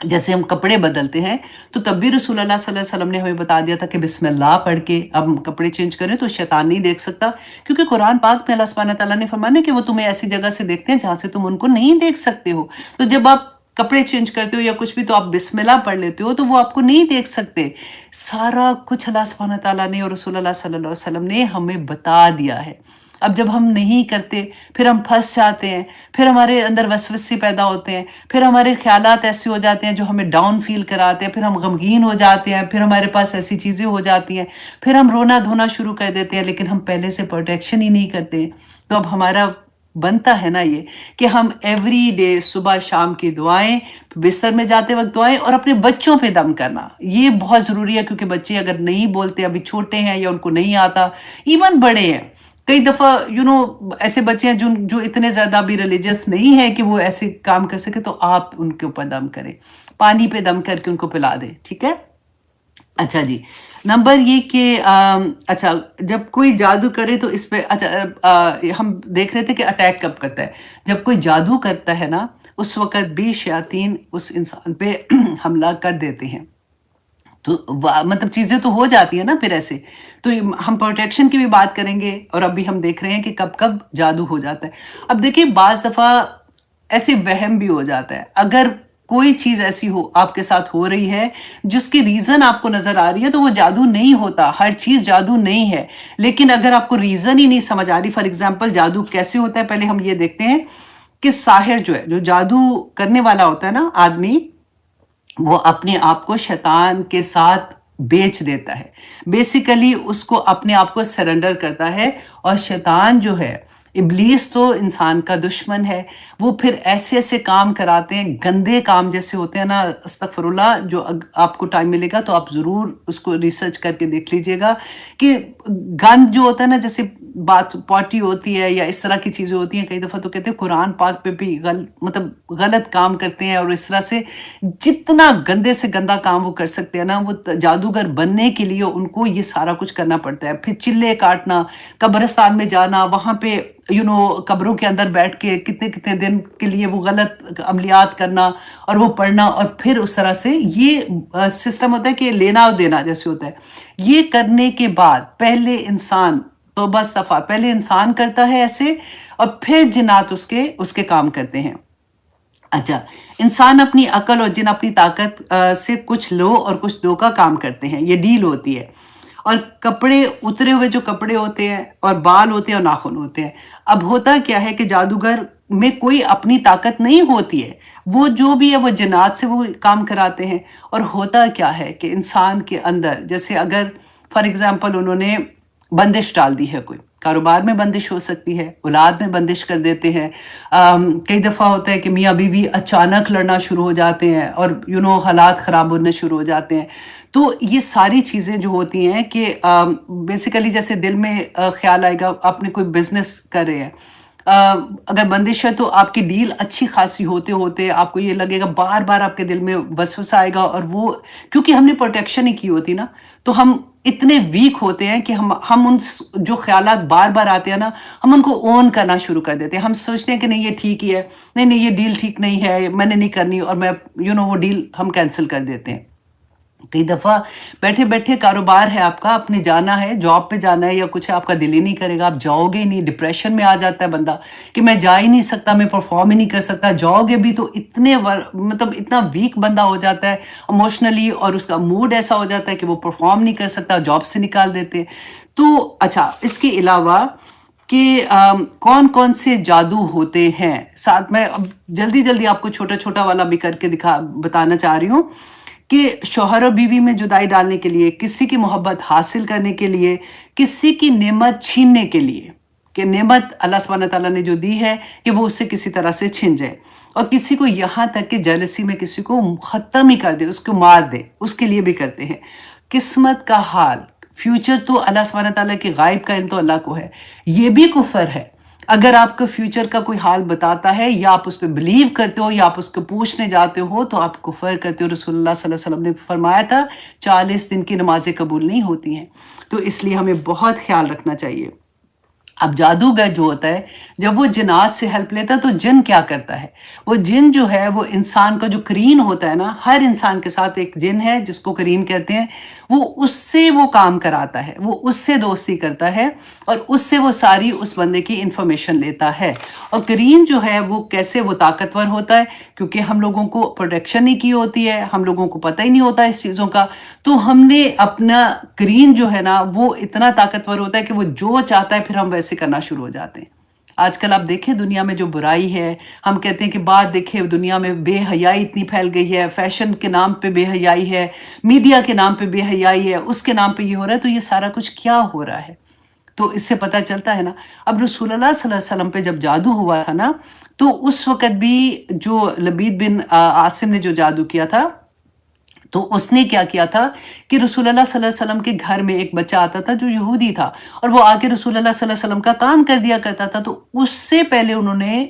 Speaker 1: جیسے ہم کپڑے بدلتے ہیں تو تب بھی رسول اللہ صلی اللہ علیہ وسلم نے ہمیں بتا دیا تھا کہ بسم اللہ پڑھ کے اب ہم کپڑے چینج کریں تو شیطان نہیں دیکھ سکتا، کیونکہ قرآن پاک میں اللہ سبحانہ تعالیٰ نے فرمایا کہ وہ تمہیں ایسی جگہ سے دیکھتے ہیں جہاں سے تم ان کو نہیں دیکھ سکتے ہو. تو جب آپ کپڑے چینج کرتے ہو یا کچھ بھی تو آپ بسم اللہ پڑھ لیتے ہو تو وہ آپ کو نہیں دیکھ سکتے. سارا کچھ اللہ سبحانہ تعالیٰ نے اور رسول اللہ صلی اللہ علیہ وسلم نے ہمیں بتا دیا ہے. اب جب ہم نہیں کرتے پھر ہم پھنس جاتے ہیں، پھر ہمارے اندر وسوسے پیدا ہوتے ہیں، پھر ہمارے خیالات ایسے ہو جاتے ہیں جو ہمیں ڈاؤن فیل کراتے ہیں، پھر ہم غمگین ہو جاتے ہیں، پھر ہمارے پاس ایسی چیزیں ہو جاتی ہیں، پھر ہم رونا دھونا شروع کر دیتے ہیں، لیکن ہم پہلے سے پروٹیکشن ہی نہیں کرتے. تو اب ہمارا بنتا ہے نا یہ کہ ہم ایوری ڈے صبح شام کی دعائیں، بستر میں جاتے وقت دعائیں، اور اپنے بچوں پہ دم کرنا یہ بہت ضروری ہے، کیونکہ بچے اگر نہیں بولتے، ابھی چھوٹے ہیں یا ان کو نہیں آتا، ایون بڑے ہیں، کئی دفعہ ایسے بچے ہیں جو اتنے زیادہ بھی ریلیجس نہیں ہے کہ وہ ایسے کام کر سکے، تو آپ ان کے اوپر دم کریں، پانی پہ دم کر کے ان کو پلا دیں. ٹھیک ہے. اچھا جی، نمبر یہ کہ اچھا جب کوئی جادو کرے تو اس پہ ہم دیکھ رہے تھے کہ اٹیک کب کرتا ہے. جب کوئی جادو کرتا ہے نا اس وقت بھی شیاطین اس انسان پہ حملہ کر دیتے ہیں. تو مطلب چیزیں تو ہو جاتی ہیں نا پھر ایسے. تو ہم پروٹیکشن کی بھی بات کریں گے، اور ابھی ہم دیکھ رہے ہیں کہ کب کب جادو ہو جاتا ہے. اب دیکھیں بعض دفعہ ایسے وہم بھی ہو جاتا ہے. اگر کوئی چیز ایسی ہو آپ کے ساتھ ہو رہی ہے جس کی ریزن آپ کو نظر آ رہی ہے تو وہ جادو نہیں ہوتا، ہر چیز جادو نہیں ہے. لیکن اگر آپ کو ریزن ہی نہیں سمجھ آ رہی، فار ایگزامپل جادو کیسے ہوتا ہے، پہلے ہم یہ دیکھتے ہیں کہ ساحر جو ہے، جو جادو کرنے والا ہوتا ہے نا آدمی، وہ اپنے آپ کو شیطان کے ساتھ بیچ دیتا ہے. بیسیکلی اس کو اپنے آپ کو سرنڈر کرتا ہے، اور شیطان جو ہے، ابلیس تو انسان کا دشمن ہے. وہ پھر ایسے ایسے کام کراتے ہیں، گندے کام جیسے ہوتے ہیں نا، استغفر اللہ، جو آپ کو ٹائم ملے گا تو آپ ضرور اس کو ریسرچ کر کے دیکھ لیجئے گا کہ گند جو ہوتا ہے نا، جیسے بات پارٹی ہوتی ہے یا اس طرح کی چیزیں ہوتی ہیں، کئی دفعہ تو کہتے ہیں قرآن پاک پہ بھی مطلب غلط کام کرتے ہیں، اور اس طرح سے جتنا گندے سے گندا کام وہ کر سکتے ہیں نا، وہ جادوگر بننے کے لیے ان کو یہ سارا کچھ کرنا پڑتا ہے. پھر چلے کاٹنا، قبرستان میں جانا، وہاں پہ قبروں کے اندر بیٹھ کے کتنے کتنے دن کے لیے وہ غلط عملیات کرنا اور وہ پڑھنا، اور پھر اس طرح سے یہ سسٹم ہوتا ہے کہ لینا اور دینا جیسے ہوتا ہے. یہ کرنے کے بعد پہلے انسان توبہ استغفار، پہلے انسان کرتا ہے ایسے، اور پھر جنات اس کے کام کرتے ہیں. اچھا، انسان اپنی عقل اور جن اپنی طاقت سے کچھ لو اور کچھ دو کا کام کرتے ہیں، یہ ڈیل ہوتی ہے. اور کپڑے اترے ہوئے جو کپڑے ہوتے ہیں، اور بال ہوتے ہیں اور ناخن ہوتے ہیں. اب ہوتا کیا ہے کہ جادوگر میں کوئی اپنی طاقت نہیں ہوتی ہے، وہ جو بھی ہے وہ جنات سے وہ کام کراتے ہیں. اور ہوتا کیا ہے کہ انسان کے اندر، جیسے اگر فار ایگزامپل انہوں نے بندش ڈال دی ہے، کوئی کاروبار میں بندش ہو سکتی ہے، اولاد میں بندش کر دیتے ہیں. کئی دفعہ ہوتا ہے کہ میاں بیوی اچانک لڑنا شروع ہو جاتے ہیں، اور حالات خراب ہونے شروع ہو جاتے ہیں. تو یہ ساری چیزیں جو ہوتی ہیں کہ بیسیکلی جیسے دل میں خیال آئے گا، آپ نے کوئی بزنس کر رہے ہیں، اگر بندش ہے تو آپ کی ڈیل اچھی خاصی ہوتے ہوتے آپ کو یہ لگے گا، بار بار آپ کے دل میں وسوسہ آئے گا، اور وہ کیونکہ ہم نے پروٹیکشن ہی کی ہوتی نا، تو ہم اتنے ویک ہوتے ہیں کہ ہم ان جو خیالات بار بار آتے ہیں نا، ہم ان کو اون کرنا شروع کر دیتے ہیں. ہم سوچتے ہیں کہ نہیں یہ ٹھیک ہی ہے، نہیں یہ ڈیل ٹھیک نہیں ہے، میں نے نہیں کرنی، اور میں وہ ڈیل ہم کینسل کر دیتے ہیں. کئی دفعہ بیٹھے بیٹھے کاروبار ہے آپ کا، آپ نے جانا ہے، جاب پہ جانا ہے یا کچھ ہے، آپ کا دل ہی نہیں کرے گا، آپ جاؤ گے ہی نہیں. ڈپریشن میں آ جاتا ہے بندہ کہ میں جا ہی نہیں سکتا، میں پرفارم ہی نہیں کر سکتا. جاؤ گے بھی تو مطلب اتنا ویک بندہ ہو جاتا ہے ایموشنلی، اور اس کا موڈ ایسا ہو جاتا ہے کہ وہ پرفارم نہیں کر سکتا، جاب سے نکال دیتے ہیں. تو اچھا، اس کے علاوہ کہ کون کون سے جادو ہوتے ہیں، ساتھ میں اب جلدی جلدی آپ کو چھوٹا چھوٹا والا بھی کر کے بتانا چاہ رہی ہوں کہ شوہر اور بیوی میں جدائی ڈالنے کے لیے، کسی کی محبت حاصل کرنے کے لیے، کسی کی نعمت چھیننے کے لیے، کہ نعمت اللہ سبحانہ تعالیٰ نے جو دی ہے کہ وہ اس سے کسی طرح سے چھن جائے، اور کسی کو یہاں تک کہ جیلسی میں کسی کو ختم ہی کر دے، اس کو مار دے، اس کے لیے بھی کرتے ہیں. قسمت کا حال، فیوچر تو اللہ سبحانہ تعالیٰ کے غائب کا علم تو اللہ کو ہے، یہ بھی کفر ہے۔ اگر آپ کو فیوچر کا کوئی حال بتاتا ہے یا آپ اس پہ بلیو کرتے ہو یا آپ اس کو پوچھنے جاتے ہو تو آپ کفر کرتے ہو۔ رسول اللہ صلی اللہ علیہ وسلم نے فرمایا تھا 40 دن کی نمازیں قبول نہیں ہوتی ہیں، تو اس لیے ہمیں بہت خیال رکھنا چاہیے۔ اب جادوگر جو ہوتا ہے جب وہ جنات سے ہیلپ لیتا ہے تو جن کیا کرتا ہے، وہ جن جو ہے وہ انسان کا جو کرین ہوتا ہے نا، ہر انسان کے ساتھ ایک جن ہے جس کو کرین کہتے ہیں، وہ اس سے وہ کام کراتا ہے، وہ اس سے دوستی کرتا ہے اور اس سے وہ ساری اس بندے کی انفارمیشن لیتا ہے۔ اور کرین جو ہے وہ کیسے وہ طاقتور ہوتا ہے، کیونکہ ہم لوگوں کو پروٹیکشن نہیں کی ہوتی ہے، ہم لوگوں کو پتہ ہی نہیں ہوتا اس چیزوں کا، تو ہم نے اپنا کرین جو ہے نا وہ اتنا طاقتور ہوتا ہے کہ وہ جو چاہتا ہے پھر ہم ویسے کرنا شروع ہو جاتے ہیں۔ آج کل آپ دیکھیں دنیا میں جو برائی ہے، ہم کہتے ہیں کہ بات دیکھیں دنیا میں بے حیائی اتنی پھیل گئی ہے، فیشن کے نام پہ بے حیائی ہے، میڈیا کے نام پہ بے حیائی ہے، اس کے نام پہ یہ ہو رہا ہے، تو یہ سارا کچھ کیا ہو رہا ہے؟ تو اس سے پتہ چلتا ہے نا۔ اب رسول اللہ صلی اللہ علیہ وسلم پہ جب جادو ہوا تھا نا، تو اس وقت بھی جو لبید بن عاصم نے جو جادو کیا تھا، تو اس نے کیا کیا تھا کہ رسول اللہ صلی اللہ علیہ وسلم کے گھر میں ایک بچہ آتا تھا جو یہودی تھا، اور وہ آ کے رسول اللہ صلی اللہ علیہ وسلم کا کام کر دیا کرتا تھا، تو اس سے پہلے انہوں نے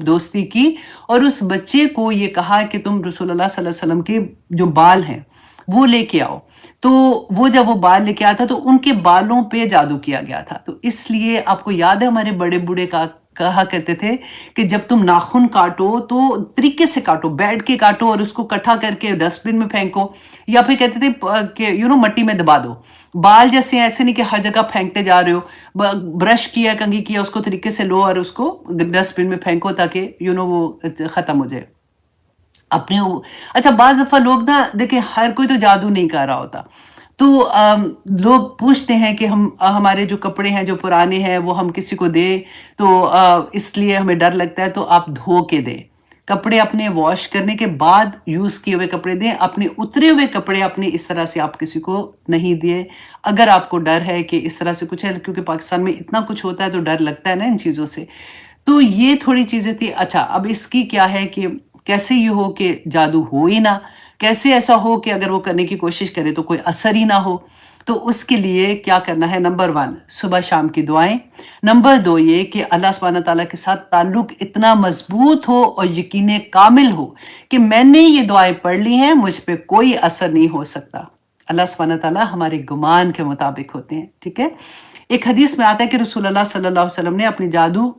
Speaker 1: دوستی کی اور اس بچے کو یہ کہا کہ تم رسول اللہ صلی اللہ علیہ وسلم کے جو بال ہیں وہ لے کے آؤ۔ تو وہ جب وہ بال لے کے آتا تو ان کے بالوں پہ جادو کیا گیا تھا۔ تو اس لیے آپ کو یاد ہے ہمارے بڑے بوڑھے کا کہا کرتے تھے کہ جب تم ناخن کاٹو تو طریقے سے کاٹو، بیٹھ کے کاٹو اور اس کو کٹھا کر کے ڈسٹ بن میں پھینکو، یا پھر کہتے تھے کہ مٹی میں دبا دو۔ بال جیسے ایسے نہیں کہ ہر جگہ پھینکتے جا رہے ہو، برش کیا، کنگھی کیا، اس کو طریقے سے لو اور اس کو ڈسٹ بن میں پھینکو تاکہ وہ ختم ہو جائے اپنے۔ اچھا بعض دفعہ لوگ نا دیکھیں ہر کوئی تو جادو نہیں کر رہا ہوتا، تو لوگ پوچھتے ہیں کہ ہمارے جو کپڑے ہیں جو پرانے ہیں وہ ہم کسی کو دیں تو اس لیے ہمیں ڈر لگتا ہے، تو آپ دھو کے دیں کپڑے، اپنے واش کرنے کے بعد یوز کیے ہوئے کپڑے دیں، اپنے اترے ہوئے کپڑے اپنے اس طرح سے آپ کسی کو نہیں دیے اگر آپ کو ڈر ہے کہ اس طرح سے کچھ ہے، کیونکہ پاکستان میں اتنا کچھ ہوتا ہے تو ڈر لگتا ہے نا ان چیزوں سے۔ تو یہ تھوڑی چیزیں تھی۔ اچھا اب اس کی کیا ہے کہ کیسے یہ ہو کہ جادو ہو ہی نہ، کیسے ایسا ہو کہ اگر وہ کرنے کی کوشش کرے تو کوئی اثر ہی نہ ہو؟ تو اس کے لیے کیا کرنا ہے؟ نمبر 1 صبح شام کی دعائیں، نمبر 2 یہ کہ اللہ سبحانہ تعالیٰ کے ساتھ تعلق اتنا مضبوط ہو اور یقین کامل ہو کہ میں نے یہ دعائیں پڑھ لی ہیں، مجھ پہ کوئی اثر نہیں ہو سکتا۔ اللہ سبحانہ تعالیٰ ہمارے گمان کے مطابق ہوتے ہیں، ٹھیک ہے۔ ایک حدیث میں آتا ہے کہ رسول اللہ صلی اللہ علیہ وسلم نے اپنی جادو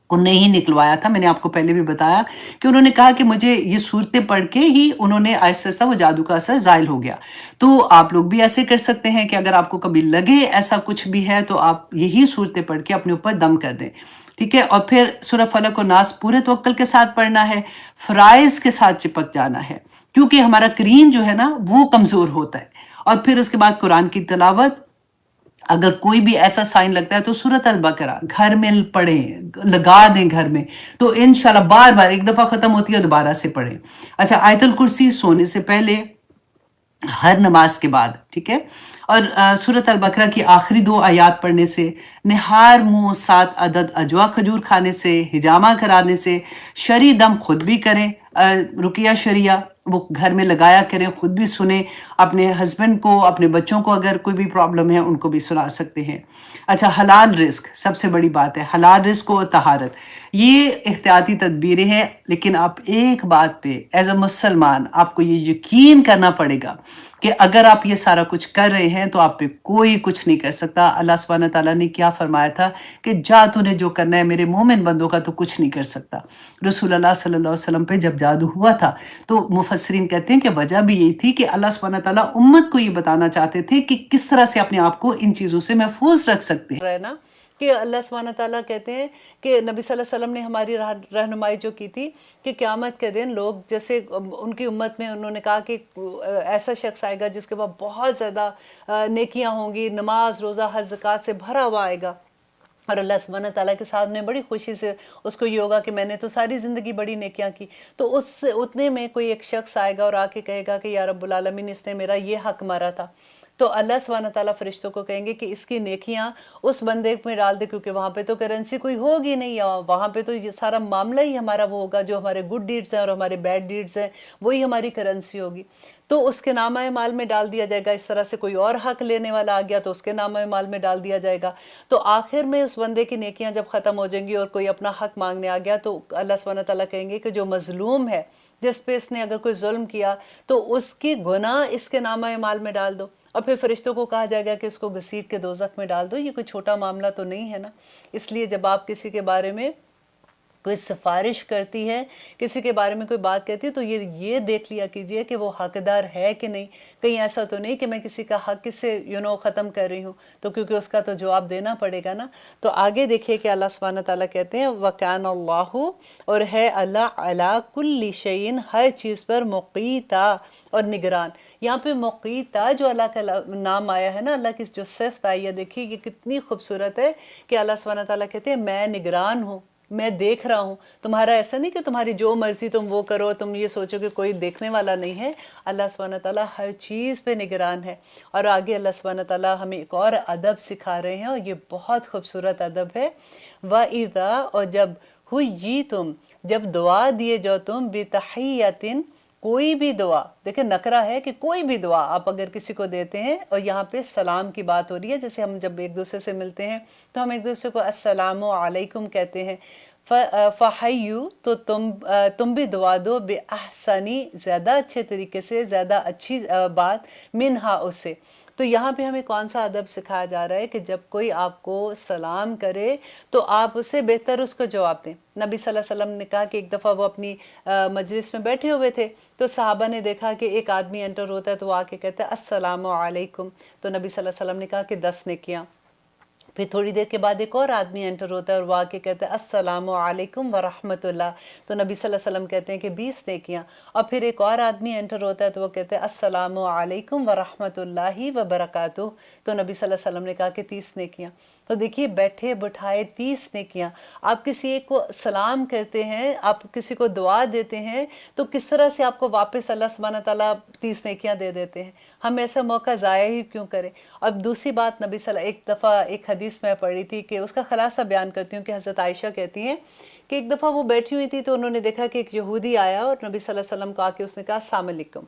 Speaker 1: کو نہیں نکلوایا تھا، میں نے آپ کو پہلے بھی بتایا کہ انہوں نے کہا کہ مجھے یہ صورتیں پڑھ کے ہی انہوں نے آہستہ آہستہ وہ جادو کا اثر زائل ہو گیا۔ تو آپ لوگ بھی ایسے کر سکتے ہیں کہ اگر آپ کو کبھی لگے ایسا کچھ بھی ہے تو آپ یہی صورتیں پڑھ کے اپنے اوپر دم کر دیں، ٹھیک ہے۔ اور پھر سورہ فلق و ناس پورے توکل کے ساتھ پڑھنا ہے، فرائض کے ساتھ چپک جانا ہے، کیونکہ ہمارا کرین جو ہے نا وہ کمزور ہوتا ہے۔ اور پھر اس کے بعد قرآن کی تلاوت، اگر کوئی بھی ایسا سائن لگتا ہے تو سورۃ البقرہ گھر میں پڑھیں، لگا دیں گھر میں، تو انشاءاللہ بار بار، ایک دفعہ ختم ہوتی ہے دوبارہ سے پڑھیں۔ اچھا آیت الکرسی سونے سے پہلے، ہر نماز کے بعد، ٹھیک ہے۔ اور سورۃ البقرہ کی آخری 2 آیات پڑھنے سے، نہار منہ 7 عدد اجوا کھجور کھانے سے، ہجامہ کرانے سے، شرع دم خود بھی کریں، رقیہ شریعہ وہ گھر میں لگایا کریں، خود بھی سنیں، اپنے ہسبینڈ کو، اپنے بچوں کو اگر کوئی بھی پرابلم ہے ان کو بھی سنا سکتے ہیں۔ اچھا حلال رزق سب سے بڑی بات ہے، حلال رزق و طہارت، یہ احتیاطی تدبیریں ہیں، لیکن آپ ایک بات پہ ایز اے مسلمان آپ کو یہ یقین کرنا پڑے گا کہ اگر آپ یہ سارا کچھ کر رہے ہیں تو آپ پہ کوئی کچھ نہیں کر سکتا۔ اللہ سبحانہ تعالیٰ نے کیا فرمایا تھا کہ جا تو نے جو کرنا ہے میرے مومن بندوں کا تو کچھ نہیں کر سکتا۔ رسول اللہ صلی اللہ علیہ وسلم پہ جب جادو ہوا تھا تو مفسرین کہتے ہیں کہ وجہ بھی یہی تھی کہ اللہ سبحانہ تعالیٰ امت کو یہ بتانا چاہتے تھے کہ کس طرح سے اپنے آپ کو ان چیزوں سے محفوظ رکھ سکتے ہیں نا، کہ اللہ سبحانہ تعالیٰ کہتے ہیں کہ نبی صلی اللہ علیہ وسلم نے ہماری رہنمائی جو کی تھی کہ قیامت کے دن لوگ جیسے ان کی امت میں انہوں نے کہا کہ ایسا شخص آئے گا جس کے پاس بہت زیادہ نیکیاں ہوں گی، نماز روزہ حج زکوٰۃ سے بھرا ہوا آئے گا، اور اللہ سبحانہ تعالیٰ کے سامنے بڑی خوشی سے اس کو یہ ہوگا کہ میں نے تو ساری زندگی بڑی نیکیاں کی، تو اس سے اتنے میں کوئی ایک شخص آئے گا اور آ کے کہے گا کہ یا رب العالمین اس نے میرا یہ حق مارا تھا، تو اللہ سبحانہ تعالیٰ فرشتوں کو کہیں گے کہ اس کی نیکیاں اس بندے میں ڈال دے، کیونکہ وہاں پہ تو کرنسی کوئی ہوگی نہیں، یا وہاں پہ تو یہ سارا معاملہ ہی ہمارا وہ ہوگا، جو ہمارے گڈ ڈیڈز ہیں اور ہمارے بیڈ ڈیڈز ہیں وہی ہماری کرنسی ہوگی. تو اس کے نامہ مال میں ڈال دیا جائے گا. اس طرح سے کوئی اور حق لینے والا آ گیا تو اس کے نامہ مال میں ڈال دیا جائے گا. تو آخر میں اس بندے کی نیکیاں جب ختم ہو جائیں گی اور کوئی اپنا حق مانگنے آ گیا تو اللہ سبحانہ تعالیٰ کہیں گے کہ جو مظلوم ہے، جس پہ اس نے اگر کوئی ظلم کیا تو اس کی گناہ اس کے نامہ مال میں ڈال دو. اور پھر فرشتوں کو کہا جائے گا کہ اس کو گھسیٹ کے دوزخ میں ڈال دو. یہ کوئی چھوٹا معاملہ تو نہیں ہے نا. اس لیے جب آپ کسی کے بارے میں کوئی سفارش کرتی ہے، کسی کے بارے میں کوئی بات کہتی ہے، تو یہ دیکھ لیا کیجئے کہ وہ حقدار ہے کہ نہیں. کہیں ایسا تو نہیں کہ میں کسی کا حق کس سے ختم کر رہی ہوں، تو کیونکہ اس کا تو جواب دینا پڑے گا نا. تو آگے دیکھیے کہ اللہ سبحانہ تعالیٰ کہتے ہیں وَكَانَ اللَّهُ، اور ہے اللہ عَلَىٰ كُلِّ شَيْءٍ، ہر چیز پر مقیتا، اور نگران. یہاں پہ مقیتا جو اللہ کا نام آیا ہے نا، اللہ کی جو صفت آئی ہے، دیکھیے یہ کتنی خوبصورت ہے کہ اللہ سبحانہ تعالیٰ کہتے ہیں میں نگران ہوں، میں دیکھ رہا ہوں. تمہارا ایسا نہیں کہ تمہاری جو مرضی تم وہ کرو، تم یہ سوچو کہ کوئی دیکھنے والا نہیں ہے. اللہ سبحانہ تعالیٰ ہر چیز پہ نگران ہے. اور آگے اللہ سبحانہ تعالیٰ ہمیں ایک اور ادب سکھا رہے ہیں، اور یہ بہت خوبصورت ادب ہے. وَإِذَا، اور جب حُيِّيتُم، جب دعا دیے جاؤ تم، بِتَحِيَّةٍ، کوئی بھی دعا. دیکھیں نکرہ ہے کہ کوئی بھی دعا آپ اگر کسی کو دیتے ہیں، اور یہاں پہ سلام کی بات ہو رہی ہے. جیسے ہم جب ایک دوسرے سے ملتے ہیں تو ہم ایک دوسرے کو السلام علیکم کہتے ہیں. فَحَيُّ، تو تم بھی دعا دو، بِأَحْسَنِ، زیادہ اچھے طریقے سے، زیادہ اچھی بات، منہا، اس سے. تو یہاں پہ ہمیں کون سا ادب سکھایا جا رہا ہے کہ جب کوئی آپ کو سلام کرے تو آپ اسے بہتر اس کو جواب دیں. نبی صلی اللہ علیہ وسلم نے کہا کہ ایک دفعہ وہ اپنی مجلس میں بیٹھے ہوئے تھے تو صحابہ نے دیکھا کہ ایک آدمی انٹر ہوتا ہے تو وہ آ کے کہتا ہے السلام علیکم. تو نبی صلی اللہ علیہ وسلم نے کہا کہ 10 نیکیاں. پھر تھوڑی دیر کے بعد ایک اور آدمی انٹر ہوتا ہے اور وہ آ کے کہتا ہے السلام علیکم ورحمۃ اللہ. تو نبی صلی اللہ علیہ وسلم کہتے ہیں کہ 20 نیکیاں. اور پھر ایک اور آدمی انٹر ہوتا ہے تو وہ کہتے ہیں السلام علیکم ورحمۃ اللہ وبرکاتہ. تو نبی صلی اللہ علیہ وسلم نے کہا کہ 30 نیکیاں. تو دیکھیے بیٹھے بٹھائے 30 نیکیاں. آپ کسی ایک کو سلام کرتے ہیں، آپ کسی کو دعا دیتے ہیں، تو کس طرح سے آپ کو واپس اللہ سبحانہ تعالیٰ 30 نیکیاں دے دیتے ہیں. ہم ایسا موقع ضائع ہی کیوں کریں. اب دوسری بات، نبی صلی اللہ، ایک دفعہ ایک حدیث میں پڑھی تھی کہ اس کا خلاصہ بیان کرتی ہوں کہ حضرت عائشہ کہتی ہیں کہ ایک دفعہ وہ بیٹھی ہوئی تھی تو انہوں نے دیکھا کہ ایک یہودی آیا اور نبی صلی اللہ علیہ وسلم کو آ کے اس نے کہا السلام علیکم.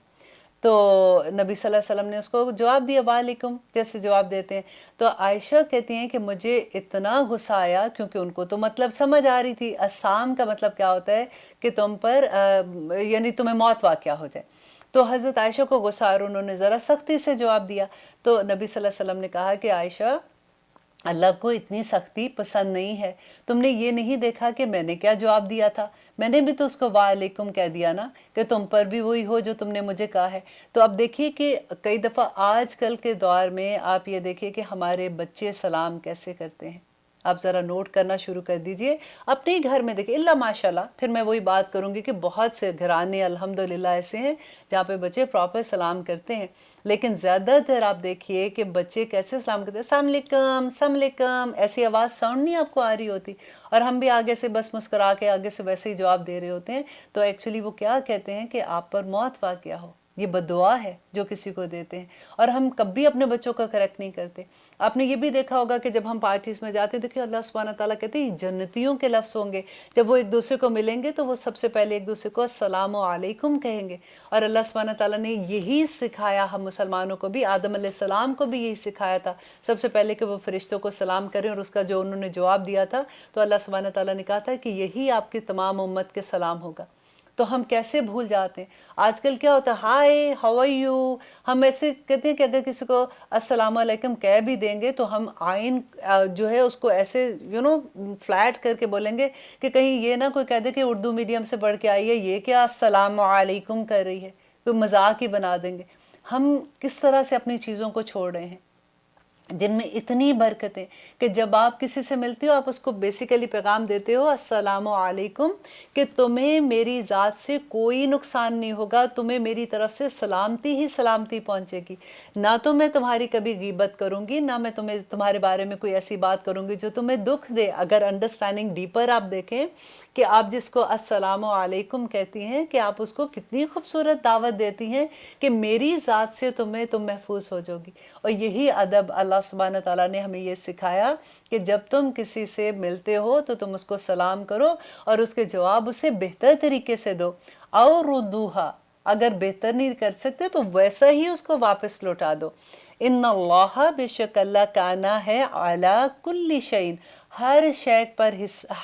Speaker 1: تو نبی صلی اللہ علیہ وسلم نے اس کو جواب دیا وعلیکم، جیسے جواب دیتے ہیں. تو عائشہ کہتی ہیں کہ مجھے اتنا غصہ آیا، کیونکہ ان کو تو مطلب سمجھ آ رہی تھی. السلام کا مطلب کیا ہوتا ہے کہ تم پر یعنی تمہیں موت واقعہ ہو جائے. تو حضرت عائشہ کو غصہ اور انہوں نے ذرا سختی سے جواب دیا. تو نبی صلی اللہ علیہ وسلم نے کہا کہ عائشہ، اللہ کو اتنی سختی پسند نہیں ہے. تم نے یہ نہیں دیکھا کہ میں نے کیا جواب دیا تھا؟ میں نے بھی تو اس کو وعلیکم کہہ دیا نا، کہ تم پر بھی وہی ہو جو تم نے مجھے کہا ہے. تو اب دیکھیے کہ کئی دفعہ آج کل کے دور میں آپ یہ دیکھیے کہ ہمارے بچے سلام کیسے کرتے ہیں. آپ ذرا نوٹ کرنا شروع کر دیجئے اپنے ہی گھر میں. دیکھیں اللہ ماشاءاللہ، پھر میں وہی بات کروں گی کہ بہت سے گھرانے الحمدللہ ایسے ہیں جہاں پہ بچے پراپر سلام کرتے ہیں. لیکن زیادہ تر آپ دیکھیے کہ بچے کیسے سلام کرتے ہیں، السلام علیکم السلام علیکم، ایسی آواز ساؤنڈ نہیں آپ کو آ رہی ہوتی، اور ہم بھی آگے سے بس مسکرا کے آگے سے ویسے ہی جواب دے رہے ہوتے ہیں. تو ایکچولی وہ کیا کہتے ہیں کہ آپ پر موت واقعہ ہو. یہ بددعا ہے جو کسی کو دیتے ہیں، اور ہم کبھی اپنے بچوں کا کریکٹ نہیں کرتے. آپ نے یہ بھی دیکھا ہوگا کہ جب ہم پارٹیز میں جاتے ہیں، دیکھیے اللہ سبحانہ تعالیٰ کہتے ہیں جنتیوں کے لفظ ہوں گے، جب وہ ایک دوسرے کو ملیں گے تو وہ سب سے پہلے ایک دوسرے کو السلام علیکم کہیں گے. اور اللہ سبحانہ تعالیٰ نے یہی سکھایا ہم مسلمانوں کو بھی، آدم علیہ السلام کو بھی یہی سکھایا تھا سب سے پہلے کہ وہ فرشتوں کو سلام کریں، اور اس کا جو انہوں نے جواب دیا تھا تو اللہ سبحانہ تعالیٰ نے کہا تھا کہ یہی آپ کی تمام امت کے سلام ہوگا. تو ہم کیسے بھول جاتے ہیں. آج کل کیا ہوتا ہے ہائے ہاؤ آر یو، ہم ایسے کہتے ہیں کہ اگر کسی کو السلام علیکم کہہ بھی دیں گے تو ہم آئین جو ہے اس کو ایسے فلیٹ کر کے بولیں گے کہ کہیں یہ نہ کوئی کہہ دے کہ اردو میڈیم سے پڑھ کے آئی ہے، یہ کیا السلام علیکم کر رہی ہے، کوئی مذاق ہی بنا دیں گے. ہم کس طرح سے اپنی چیزوں کو چھوڑ رہے ہیں. جن میں اتنی برکتیں کہ جب آپ کسی سے ملتے ہو آپ اس کو بیسیکلی پیغام دیتے ہو السلام علیکم، کہ تمہیں میری ذات سے کوئی نقصان نہیں ہوگا، تمہیں میری طرف سے سلامتی ہی سلامتی پہنچے گی، نہ تو میں تمہاری کبھی غیبت کروں گی، نہ میں تمہارے بارے میں کوئی ایسی بات کروں گی جو تمہیں دکھ دے۔ اگر انڈرسٹینڈنگ ڈیپر آپ دیکھیں کہ آپ جس کو السلام علیکم کہتی ہیں کہ آپ اس کو کتنی خوبصورت دعوت دیتی ہیں کہ میری ذات سے تم محفوظ ہو جاؤ گی۔ اور یہی ادب اللہ سبحانہ تعالیٰ نے ہمیں یہ سکھایا کہ جب تم کسی سے ملتے ہو تو تم اس کو سلام کرو اور اس کے جواب اسے بہتر طریقے سے دو، اور ردوہا، اگر بہتر نہیں کر سکتے تو ویسا ہی اس کو واپس لوٹا دو۔ ان اللہ، بے شک اللہ کانا ہے علی کل شیء، ہر شے پر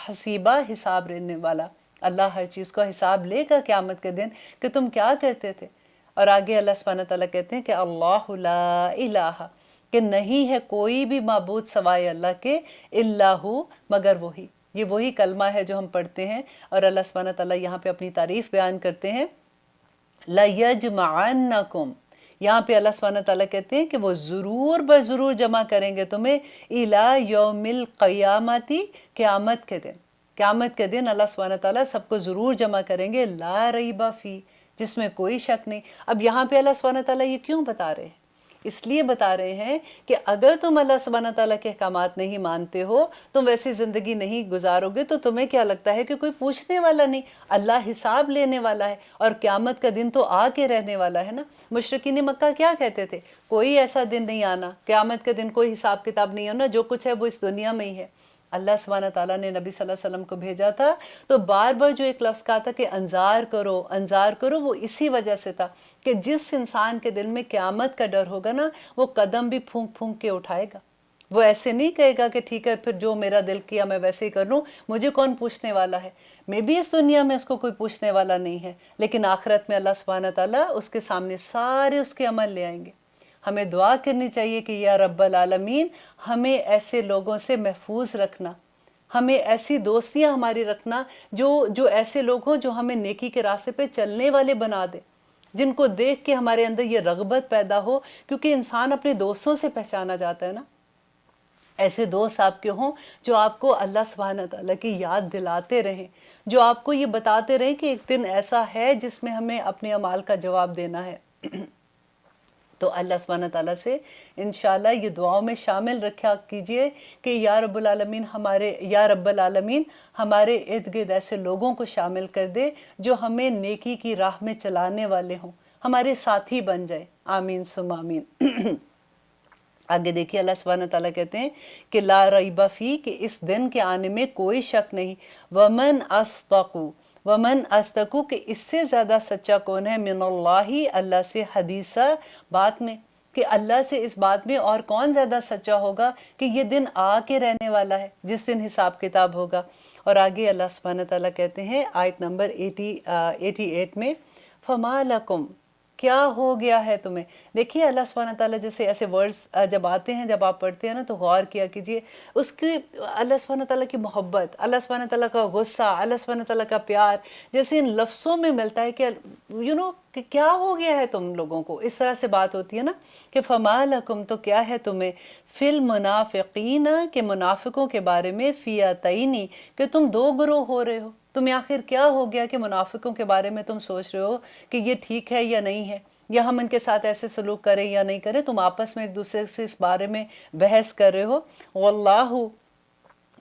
Speaker 1: حسیبہ، حساب لینے والا۔ اللہ ہر چیز کو حساب لے گا قیامت کے دن کہ تم کیا کرتے تھے۔ اور آگے اللہ سبحانہ تعالیٰ کہتے ہیں کہ اللہ لا الہ، کہ نہیں ہے کوئی بھی معبود سوائے اللہ کے، الا ہو، مگر وہی۔ یہ وہی کلمہ ہے جو ہم پڑھتے ہیں، اور اللہ سبحانہ تعالیٰ یہاں پہ اپنی تعریف بیان کرتے ہیں، لَيَجْمَعَنَّكُمْ، یہاں پہ اللہ سبحانہ تعالیٰ کہتے ہیں کہ وہ ضرور بضرور جمع کریں گے تمہیں، إِلَى يَوْمِ الْقِيَامَةِ، قیامت کے دن۔ قیامت کے دن اللہ سبحانہ تعالیٰ سب کو ضرور جمع کریں گے، لا ریب فی، جس میں کوئی شک نہیں۔ اب یہاں پہ اللہ سبحانہ تعالیٰ یہ کیوں بتا رہے ہیں؟ اس لیے بتا رہے ہیں کہ اگر تم اللہ سبحانہ تعالیٰ کے احکامات نہیں مانتے ہو، تم ویسی زندگی نہیں گزارو گے، تو تمہیں کیا لگتا ہے کہ کوئی پوچھنے والا نہیں، اللہ حساب لینے والا ہے، اور قیامت کا دن تو آ کے رہنے والا ہے نا۔ مشرکین مکہ کیا کہتے تھے؟ کوئی ایسا دن نہیں آنا، قیامت کا دن کوئی حساب کتاب نہیں ہونا، جو کچھ ہے وہ اس دنیا میں ہی ہے۔ اللہ سبحانہ تعالیٰ نے نبی صلی اللہ علیہ وسلم کو بھیجا تھا تو بار بار جو ایک لفظ کہا تھا کہ انذار کرو انذار کرو، وہ اسی وجہ سے تھا کہ جس انسان کے دل میں قیامت کا ڈر ہوگا نا، وہ قدم بھی پھونک پھونک کے اٹھائے گا۔ وہ ایسے نہیں کہے گا کہ ٹھیک ہے پھر جو میرا دل کیا میں ویسے ہی کر لوں، مجھے کون پوچھنے والا ہے۔ میں بھی اس دنیا میں اس کو کوئی پوچھنے والا نہیں ہے، لیکن آخرت میں اللہ سبحانہ تعالیٰ اس کے سامنے سارے اس کے عمل لے آئیں گے۔ ہمیں دعا کرنی چاہیے کہ یا رب العالمین ہمیں ایسے لوگوں سے محفوظ رکھنا، ہمیں ایسی دوستیاں ہماری رکھنا جو ایسے لوگ ہوں جو ہمیں نیکی کے راستے پہ چلنے والے بنا دے، جن کو دیکھ کے ہمارے اندر یہ رغبت پیدا ہو، کیونکہ انسان اپنے دوستوں سے پہچانا جاتا ہے نا۔ ایسے دوست آپ کے ہوں جو آپ کو اللہ سبحانہ تعالیٰ کی یاد دلاتے رہیں، جو آپ کو یہ بتاتے رہیں کہ ایک دن ایسا ہے جس میں ہمیں اپنے اعمال کا جواب دینا ہے۔ تو اللہ سبحانہ تعالیٰ سے انشاءاللہ یہ دعاؤں میں شامل رکھا کیجئے کہ یا رب العالمین ہمارے ارد گرد ایسے لوگوں کو شامل کر دے جو ہمیں نیکی کی راہ میں چلانے والے ہوں، ہمارے ساتھی بن جائے۔ آمین ثم آمین۔ آگے دیکھیے اللہ سبحانہ تعالیٰ کہتے ہیں کہ لا ریب فی، کہ اس دن کے آنے میں کوئی شک نہیں، ومن اصدق، کہ اس سے زیادہ سچا کون ہے، من اللہ، اللہ سے، حدیثہ، بات میں، کہ اللہ سے اس بات میں اور کون زیادہ سچا ہوگا کہ یہ دن آ کے رہنے والا ہے جس دن حساب کتاب ہوگا۔ اور آگے اللہ سبحانہ تعالیٰ کہتے ہیں آیت نمبر 88 میں، فما لکم، کیا ہو گیا ہے تمہیں۔ دیکھیے اللہ سبحانہ تعالیٰ جیسے ایسے ورڈز جب آتے ہیں، جب آپ پڑھتے ہیں نا، تو غور کیا کیجئے اس کی، اللہ سبحانہ تعالیٰ کی محبت، اللہ سبحانہ تعالیٰ کا غصہ، اللہ سبحانہ تعالیٰ کا پیار جیسے ان لفظوں میں ملتا ہے کہ کہ کیا ہو گیا ہے تم لوگوں کو، اس طرح سے بات ہوتی ہے نا کہ فما لکم، تو کیا ہے تمہیں، فی المنافقین، کہ منافقوں کے بارے میں، فیاتین، کہ تم دو گروہ ہو رہے ہو۔ تمہیں آخر کیا ہو گیا کہ منافقوں کے بارے میں تم سوچ رہے ہو کہ یہ ٹھیک ہے یا نہیں ہے، یا ہم ان کے ساتھ ایسے سلوک کریں یا نہیں کریں، تم آپس میں ایک دوسرے سے اس بارے میں بحث کر رہے ہو۔ واللہ،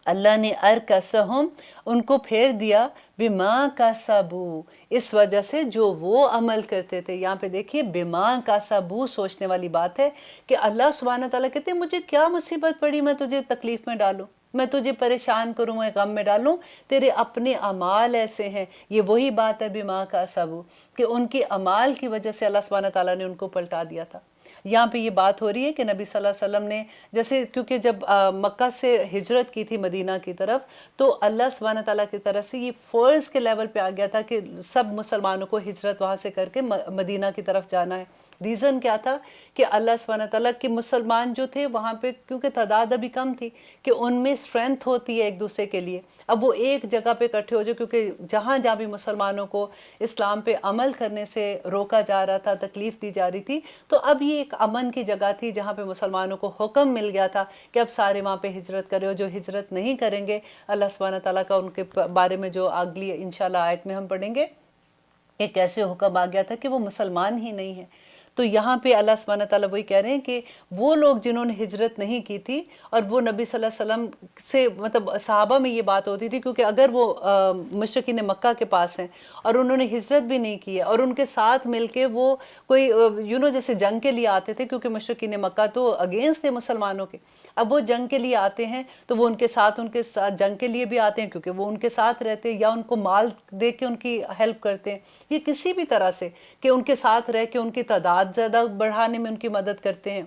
Speaker 1: اللہ نے ارکسہم، ان کو پھیر دیا، بما کسبوا، اس وجہ سے جو وہ عمل کرتے تھے۔ یہاں پہ دیکھیے بما کسبوا، سوچنے والی بات ہے کہ اللہ سبحانہ تعالیٰ کہتے ہیں مجھے کیا مصیبت پڑی میں تجھے تکلیف میں ڈالوں، میں تجھے پریشان کروں، میں غم میں ڈالوں، تیرے اپنے اعمال ایسے ہیں۔ یہ وہی بات ہے بما کسبوا، کہ ان کے اعمال کی وجہ سے اللہ سبحانہ تعالیٰ نے ان کو پلٹا دیا تھا۔ یہاں پہ یہ بات ہو رہی ہے کہ نبی صلی اللہ علیہ وسلم نے جیسے، کیونکہ جب مکہ سے ہجرت کی تھی مدینہ کی طرف، تو اللہ سبحانہ تعالیٰ کی طرف سے یہ فرض کے لیول پہ آ گیا تھا کہ سب مسلمانوں کو ہجرت وہاں سے کر کے مدینہ کی طرف جانا ہے۔ ریزن کیا تھا کہ اللہ سبحانہ تعالیٰ کے مسلمان جو تھے وہاں پہ کیونکہ تعداد ابھی کم تھی کہ ان میں اسٹرینتھ ہوتی ہے ایک دوسرے کے لیے، اب وہ ایک جگہ پہ اکٹھے ہو جائے، کیونکہ جہاں جہاں بھی مسلمانوں کو اسلام پہ عمل کرنے سے روکا جا رہا تھا، تکلیف دی جا رہی تھی، تو اب یہ ایک امن کی جگہ تھی جہاں پہ مسلمانوں کو حکم مل گیا تھا کہ اب سارے وہاں پہ ہجرت کرے، اور جو ہجرت نہیں کریں گے اللہ سبحانہ تعالیٰ کا ان کے بارے میں جو اگلی انشاءاللہ آیت میں ہم پڑھیں گے کہ کیسے حکم آ گیا تھا کہ وہ مسلمان ہی نہیں ہیں۔ تو یہاں پہ اللہ سبحانہ تعالیٰ وہی کہہ رہے ہیں کہ وہ لوگ جنہوں نے ہجرت نہیں کی تھی، اور وہ نبی صلی اللہ علیہ وسلم سے مطلب صحابہ میں یہ بات ہوتی تھی، کیونکہ اگر وہ مشرکین مکہ کے پاس ہیں اور انہوں نے ہجرت بھی نہیں کی ہے اور ان کے ساتھ مل کے وہ کوئی جیسے جنگ کے لیے آتے تھے، کیونکہ مشرکین مکہ تو اگینسٹ تھے مسلمانوں کے، اب وہ جنگ کے لیے آتے ہیں تو وہ ان کے ساتھ جنگ کے لیے بھی آتے ہیں کیونکہ وہ ان کے ساتھ رہتے ہیں، یا ان کو مال دے کے ان کی ہیلپ کرتے ہیں، یہ کسی بھی طرح سے کہ ان کے ساتھ رہ کے ان کی تعداد زیادہ بڑھانے میں ان کی مدد کرتے ہیں۔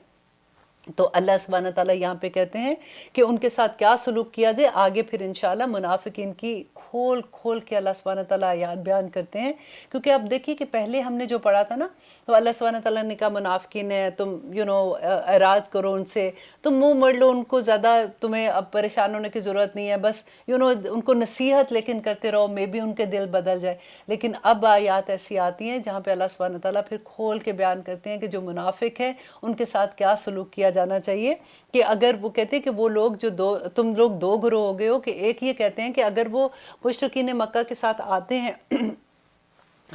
Speaker 1: تو اللہ سبحانہ تعالیٰ یہاں پہ کہتے ہیں کہ ان کے ساتھ کیا سلوک کیا جائے، آگے پھر انشاءاللہ منافقین کی کھول کھول کے اللہ سبحانہ تعالیٰ آیات بیان کرتے ہیں، کیونکہ اب دیکھیے کہ پہلے ہم نے جو پڑھا تھا نا، تو اللہ سبحانہ تعالیٰ نے کہا منافقین ہے، تم اعراض کرو ان سے، تم منہ موڑ لو، ان کو زیادہ تمہیں اب پریشان ہونے کی ضرورت نہیں ہے، بس ان کو نصیحت لیکن کرتے رہو، میں بھی ان کے دل بدل جائے۔ لیکن اب آیات ایسی آتی ہیں جہاں پہ اللہ سبحانہ تعالیٰ پھر کھول کے بیان کرتے ہیں کہ جو منافق ہے ان کے ساتھ کیا سلوک کیا جانا چاہیے، کہ اگر وہ کہتے ہیں کہ وہ لوگ تم لوگ دو گروہ ہو گئے ہو، کہ ایک یہ کہتے ہیں کہ اگر وہ مشرکین مکہ کے ساتھ آتے ہیں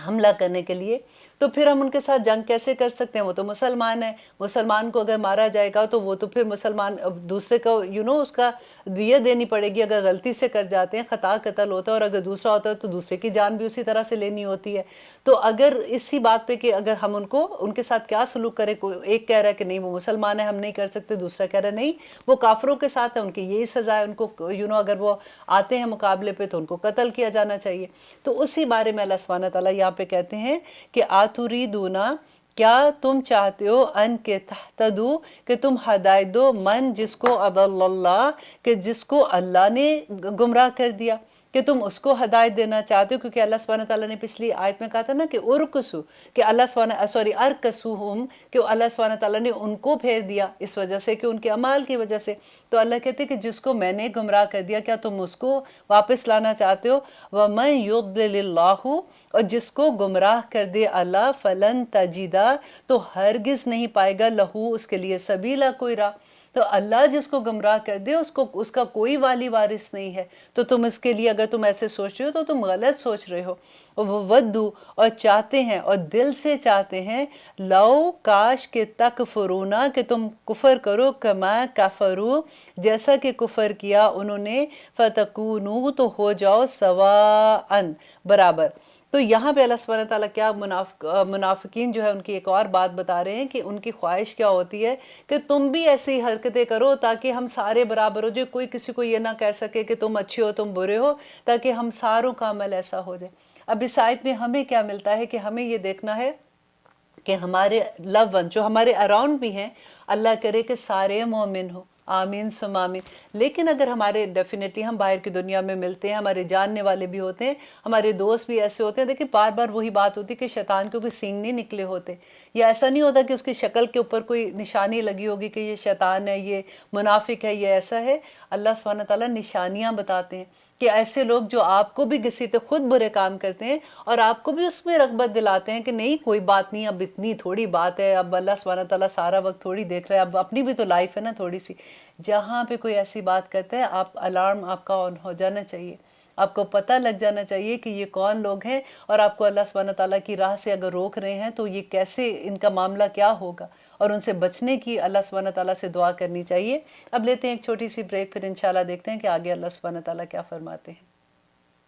Speaker 1: حملہ کرنے کے لیے تو پھر ہم ان کے ساتھ جنگ کیسے کر سکتے ہیں، وہ تو مسلمان ہیں، مسلمان کو اگر مارا جائے گا تو وہ تو پھر مسلمان دوسرے کو اس کا دیت دینی پڑے گی، اگر غلطی سے کر جاتے ہیں، خطا قتل ہوتا ہے، اور اگر دوسرا ہوتا ہے تو دوسرے کی جان بھی اسی طرح سے لینی ہوتی ہے۔ تو اگر اسی بات پہ کہ اگر ہم ان کے ساتھ کیا سلوک کریں، ایک کہہ رہا ہے کہ نہیں وہ مسلمان ہے ہم نہیں کر سکتے، دوسرا کہہ رہا ہے نہیں وہ کافروں کے ساتھ ہے، ان کی یہی سزا ہے، ان کو اگر وہ آتے ہیں مقابلے پہ تو ان کو قتل کیا جانا چاہیے۔ تو اسی بارے میں اللہ سبحانہ تعالیٰ یہاں پہ کہتے ہیں کہ آتوریدونا، کیا تم چاہتے ہو ان کے تہتدو، کہ تم ہدایت دو، من جس کو اضل اللہ، کہ جس کو اللہ نے گمراہ کر دیا، کہ تم اس کو ہدایت دینا چاہتے ہو، کیونکہ اللہ سبحانہ تعالیٰ نے پچھلی آیت میں کہا تھا نا کہ ارکسو، کہ ارکسوہم، کہ اللہ سبحانہ تعالیٰ نے ان کو پھیر دیا اس وجہ سے کہ ان کے اعمال کی وجہ سے۔ تو اللہ کہتے ہیں کہ جس کو میں نے گمراہ کر دیا کیا تم اس کو واپس لانا چاہتے ہو؟ وَمَن يُضْلِلِ اللَّهُ، اور جس کو گمراہ کر دے اللہ، فَلَن تَجِدَ، تو ہرگز نہیں پائے گا لہو اس کے لیے سبیلا، کوئی راہ۔ تو اللہ جس کو گمراہ کر دے اس کا کوئی والی وارث نہیں ہے۔ تو تم اس کے لیے اگر تم ایسے سوچ رہے ہو تو تم غلط سوچ رہے ہو۔ وَوَدُّوا، اور چاہتے ہیں اور دل سے چاہتے ہیں، لو کاش کہ تکفرونا، کہ تم کفر کرو، کما کفروا، جیسا کہ کفر کیا انہوں نے، فتکونوا، تو ہو جاؤ سواءً، برابر۔ تو یہاں پہ اللہ سبحانہ تعالیٰ کیا منافقین جو ہے ان کی ایک اور بات بتا رہے ہیں کہ ان کی خواہش کیا ہوتی ہے کہ تم بھی ایسی حرکتیں کرو تاکہ ہم سارے برابر ہو جائے، کوئی کسی کو یہ نہ کہہ سکے کہ تم اچھے ہو تم برے ہو، تاکہ ہم ساروں کا عمل ایسا ہو جائے۔ اب اس آیت میں ہمیں کیا ملتا ہے کہ ہمیں یہ دیکھنا ہے کہ ہمارے لو ون جو ہمارے اراؤنڈ بھی ہیں، اللہ کرے کہ سارے مومن ہو، آمین سم آمین۔ لیکن اگر ہمارے ڈیفینیٹلی ہم باہر کی دنیا میں ملتے ہیں، ہمارے جاننے والے بھی ہوتے ہیں، ہمارے دوست بھی ایسے ہوتے ہیں، دیکھیں بار بار وہی بات ہوتی ہے کہ شیطان کے کوئی سینگ نہیں نکلے ہوتے، یا ایسا نہیں ہوتا کہ اس کی شکل کے اوپر کوئی نشانی لگی ہوگی کہ یہ شیطان ہے، یہ منافق ہے، یہ ایسا ہے۔ اللہ سبحانہ تعالیٰ نشانیاں بتاتے ہیں کہ ایسے لوگ جو آپ کو بھی گھسیٹتے، خود برے کام کرتے ہیں اور آپ کو بھی اس میں رغبت دلاتے ہیں کہ نہیں کوئی بات نہیں، اب اتنی تھوڑی بات ہے، اب اللہ سبحانہ تعالیٰ سارا وقت تھوڑی دیکھ رہا ہے، اب اپنی بھی تو لائف ہے نا تھوڑی سی۔ جہاں پہ کوئی ایسی بات کرتا ہے آپ الارم آپ کا آن ہو جانا چاہیے، آپ کو پتہ لگ جانا چاہیے کہ یہ کون لوگ ہیں، اور آپ کو اللہ سبحانہ تعالیٰ کی راہ سے اگر روک رہے ہیں تو یہ کیسے، ان کا معاملہ کیا ہوگا، اور ان سے بچنے کی اللہ سبحانہ تعالیٰ سے دعا کرنی چاہیے۔ اب لیتے ہیں ایک چھوٹی سی بریک، پھر انشاءاللہ دیکھتے ہیں کہ آگے اللہ سبحانہ تعالیٰ کیا فرماتے ہیں۔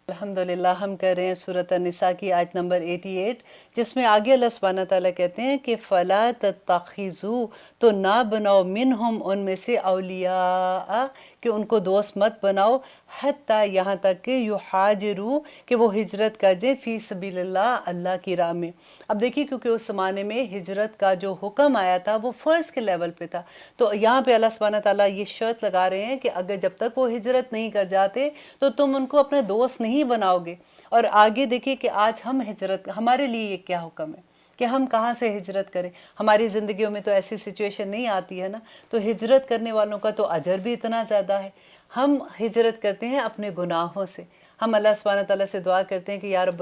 Speaker 1: الحمدللہ ہم کر رہے ہیں سورۃ النساء کی آیت نمبر 88، جس میں آگے اللہ سبحانہ تعالیٰ کہتے ہیں کہ فَلَا تَتَّخِذُوا، تو نہ بناؤ، منہم، ان میں سے، اولیاء، کہ ان کو دوست مت بناؤ، حتیٰ، یہاں تک کہ یہاجروا، کہ وہ ہجرت کر جائیں، فی سبیل اللہ، اللہ کی راہ میں۔ اب دیکھیے کیونکہ اس زمانے میں ہجرت کا جو حکم آیا تھا وہ فرض کے لیول پہ تھا، تو یہاں پہ اللہ سبحانہ تعالیٰ یہ شرط لگا رہے ہیں کہ اگر جب تک وہ ہجرت نہیں کر جاتے تو تم ان کو اپنے دوست نہیں بناؤ گے۔ اور آگے دیکھیے کہ آج ہم ہجرت، ہمارے لیے یہ کیا حکم ہے
Speaker 2: کہ ہم کہاں سے ہجرت کریں. ہماری زندگیوں میں تو ایسی سچویشن نہیں آتی ہے نا, تو ہجرت کرنے والوں کا تو اجر بھی اتنا زیادہ ہے. ہم ہجرت کرتے ہیں اپنے گناہوں سے. ہم اللہ سبحانہ تعالیٰ سے دعا کرتے ہیں کہ یا رب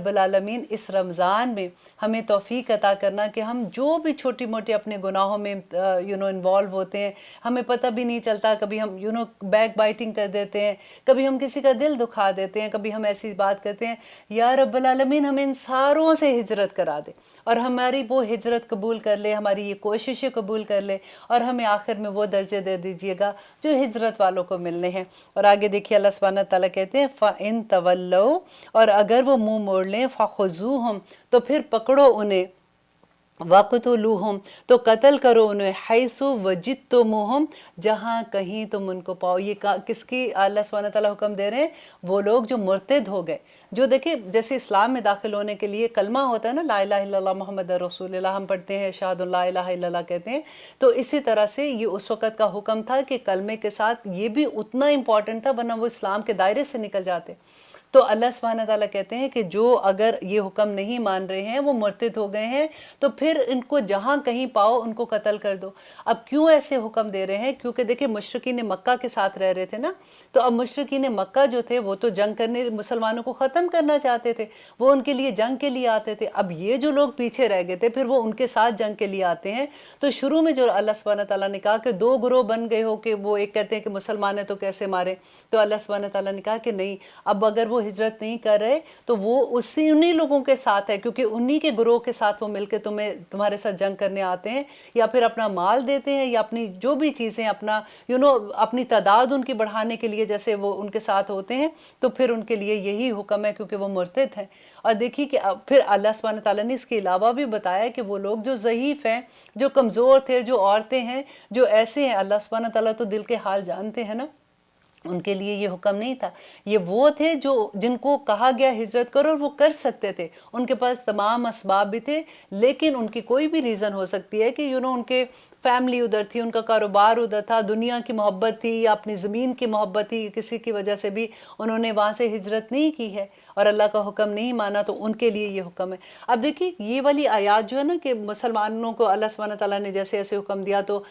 Speaker 2: العالمین اس رمضان میں ہمیں توفیق عطا کرنا کہ ہم جو بھی چھوٹی موٹی اپنے گناہوں میں انوالو ہوتے ہیں, ہمیں پتہ بھی نہیں چلتا, کبھی ہم بیک بائٹنگ کر دیتے ہیں, کبھی ہم کسی کا دل دکھا دیتے ہیں, کبھی ہم ایسی بات کرتے ہیں, یا رب العالمین ہمیں ان ساروں سے ہجرت کرا دے اور ہماری وہ ہجرت قبول کر لے, ہماری یہ کوششیں قبول کر لے, اور ہمیں آخر میں وہ درجے دے دیجیے گا جو ہجرت والوں کو ملنے ہیں. اور آگے دیکھیے اللہ سبحانہ تعالیٰ کہتے ہیں فَإِن تَوَلَّوْا, اور اگر وہ منہ موڑ لیں, فَخُذُوهُمْ, تو پھر پکڑو انہیں, وَقْتُلُوهُمْ, تو قتل کرو انہیں, حَيْثُ وَجِدتُّمُوهُمْ, جہاں کہیں تم ان کو پاؤ. یہ کس کی اللہ سبحانہ تعالیٰ حکم دے رہے ہیں؟ وہ لوگ جو مرتد ہو گئے, جو دیکھیں جیسے اسلام میں داخل ہونے کے لیے کلمہ ہوتا ہے نا, لا الہ الا اللہ محمد رسول اللہ, ہم پڑھتے ہیں اشہد ان لا الہ الا اللہ کہتے ہیں, تو اسی طرح سے یہ اس وقت کا حکم تھا کہ کلمے کے ساتھ یہ بھی اتنا امپورٹنٹ تھا, ورنہ وہ اسلام کے دائرے سے نکل جاتے. تو اللہ سبحانہ تعالیٰ کہتے ہیں کہ جو اگر یہ حکم نہیں مان رہے ہیں, وہ مرتد ہو گئے ہیں, تو پھر ان کو جہاں کہیں پاؤ ان کو قتل کر دو. اب کیوں ایسے حکم دے رہے ہیں؟ کیونکہ دیکھیں مشرکین مکہ کے ساتھ رہ رہے تھے نا, تو اب مشرکین مکہ جو تھے وہ تو جنگ کرنے, مسلمانوں کو ختم کرنا چاہتے تھے, وہ ان کے لیے جنگ کے لیے آتے تھے. اب یہ جو لوگ پیچھے رہ گئے تھے پھر وہ ان کے ساتھ جنگ کے لیے آتے ہیں. تو شروع میں جو اللہ سبحانہ تعالیٰ نے کہا کہ دو گروہ بن گئے ہو, کہ وہ ایک کہتے ہیں کہ مسلمان ہیں تو کیسے مارے, تو اللہ سبحانہ تعالیٰ نے کہا کہ نہیں, اب اگر وہ ہجرت نہیں کر رہے تو وہ انہی لوگوں کے ساتھ ہے, کیونکہ انہی کے گروہ کے ساتھ وہ مل کے تمہارے ساتھ جنگ کرنے آتے ہیں, یا پھر اپنا مال دیتے ہیں, یا اپنی جو بھی چیزیں اپنا اپنی تعداد ان کی بڑھانے کے لیے جیسے وہ ان کے ساتھ ہوتے ہیں, تو پھر ان کے لیے یہی حکم ہے کیونکہ وہ مرتد ہیں. اور دیکھیے کہ پھر اللہ سبحانہ تعالیٰ نے اس کے علاوہ بھی بتایا کہ وہ لوگ جو ضعیف ہیں, جو کمزور تھے, جو عورتیں ہیں, جو ایسے ہیں, اللہ سبحانہ تعالیٰ تو دل کے حال جانتے ہیں نا, ان کے لیے یہ حکم نہیں تھا. یہ وہ تھے جن کو کہا گیا ہجرت کرو, اور وہ کر سکتے تھے, ان کے پاس تمام اسباب بھی تھے, لیکن ان کی کوئی بھی ریزن ہو سکتی ہے کہ ان کے فیملی ادھر تھی, ان کا کاروبار ادھر تھا, دنیا کی محبت تھی یا اپنی زمین کی محبت تھی, کسی کی وجہ سے بھی انہوں نے وہاں سے ہجرت نہیں کی ہے اور اللہ کا حکم نہیں مانا, تو ان کے لیے یہ حکم ہے. اب دیکھیے یہ والی آیات جو ہے نا کہ مسلمانوں کو اللہ سبحانہ تعالیٰ نے جیسے ایسے حکم دیا, تو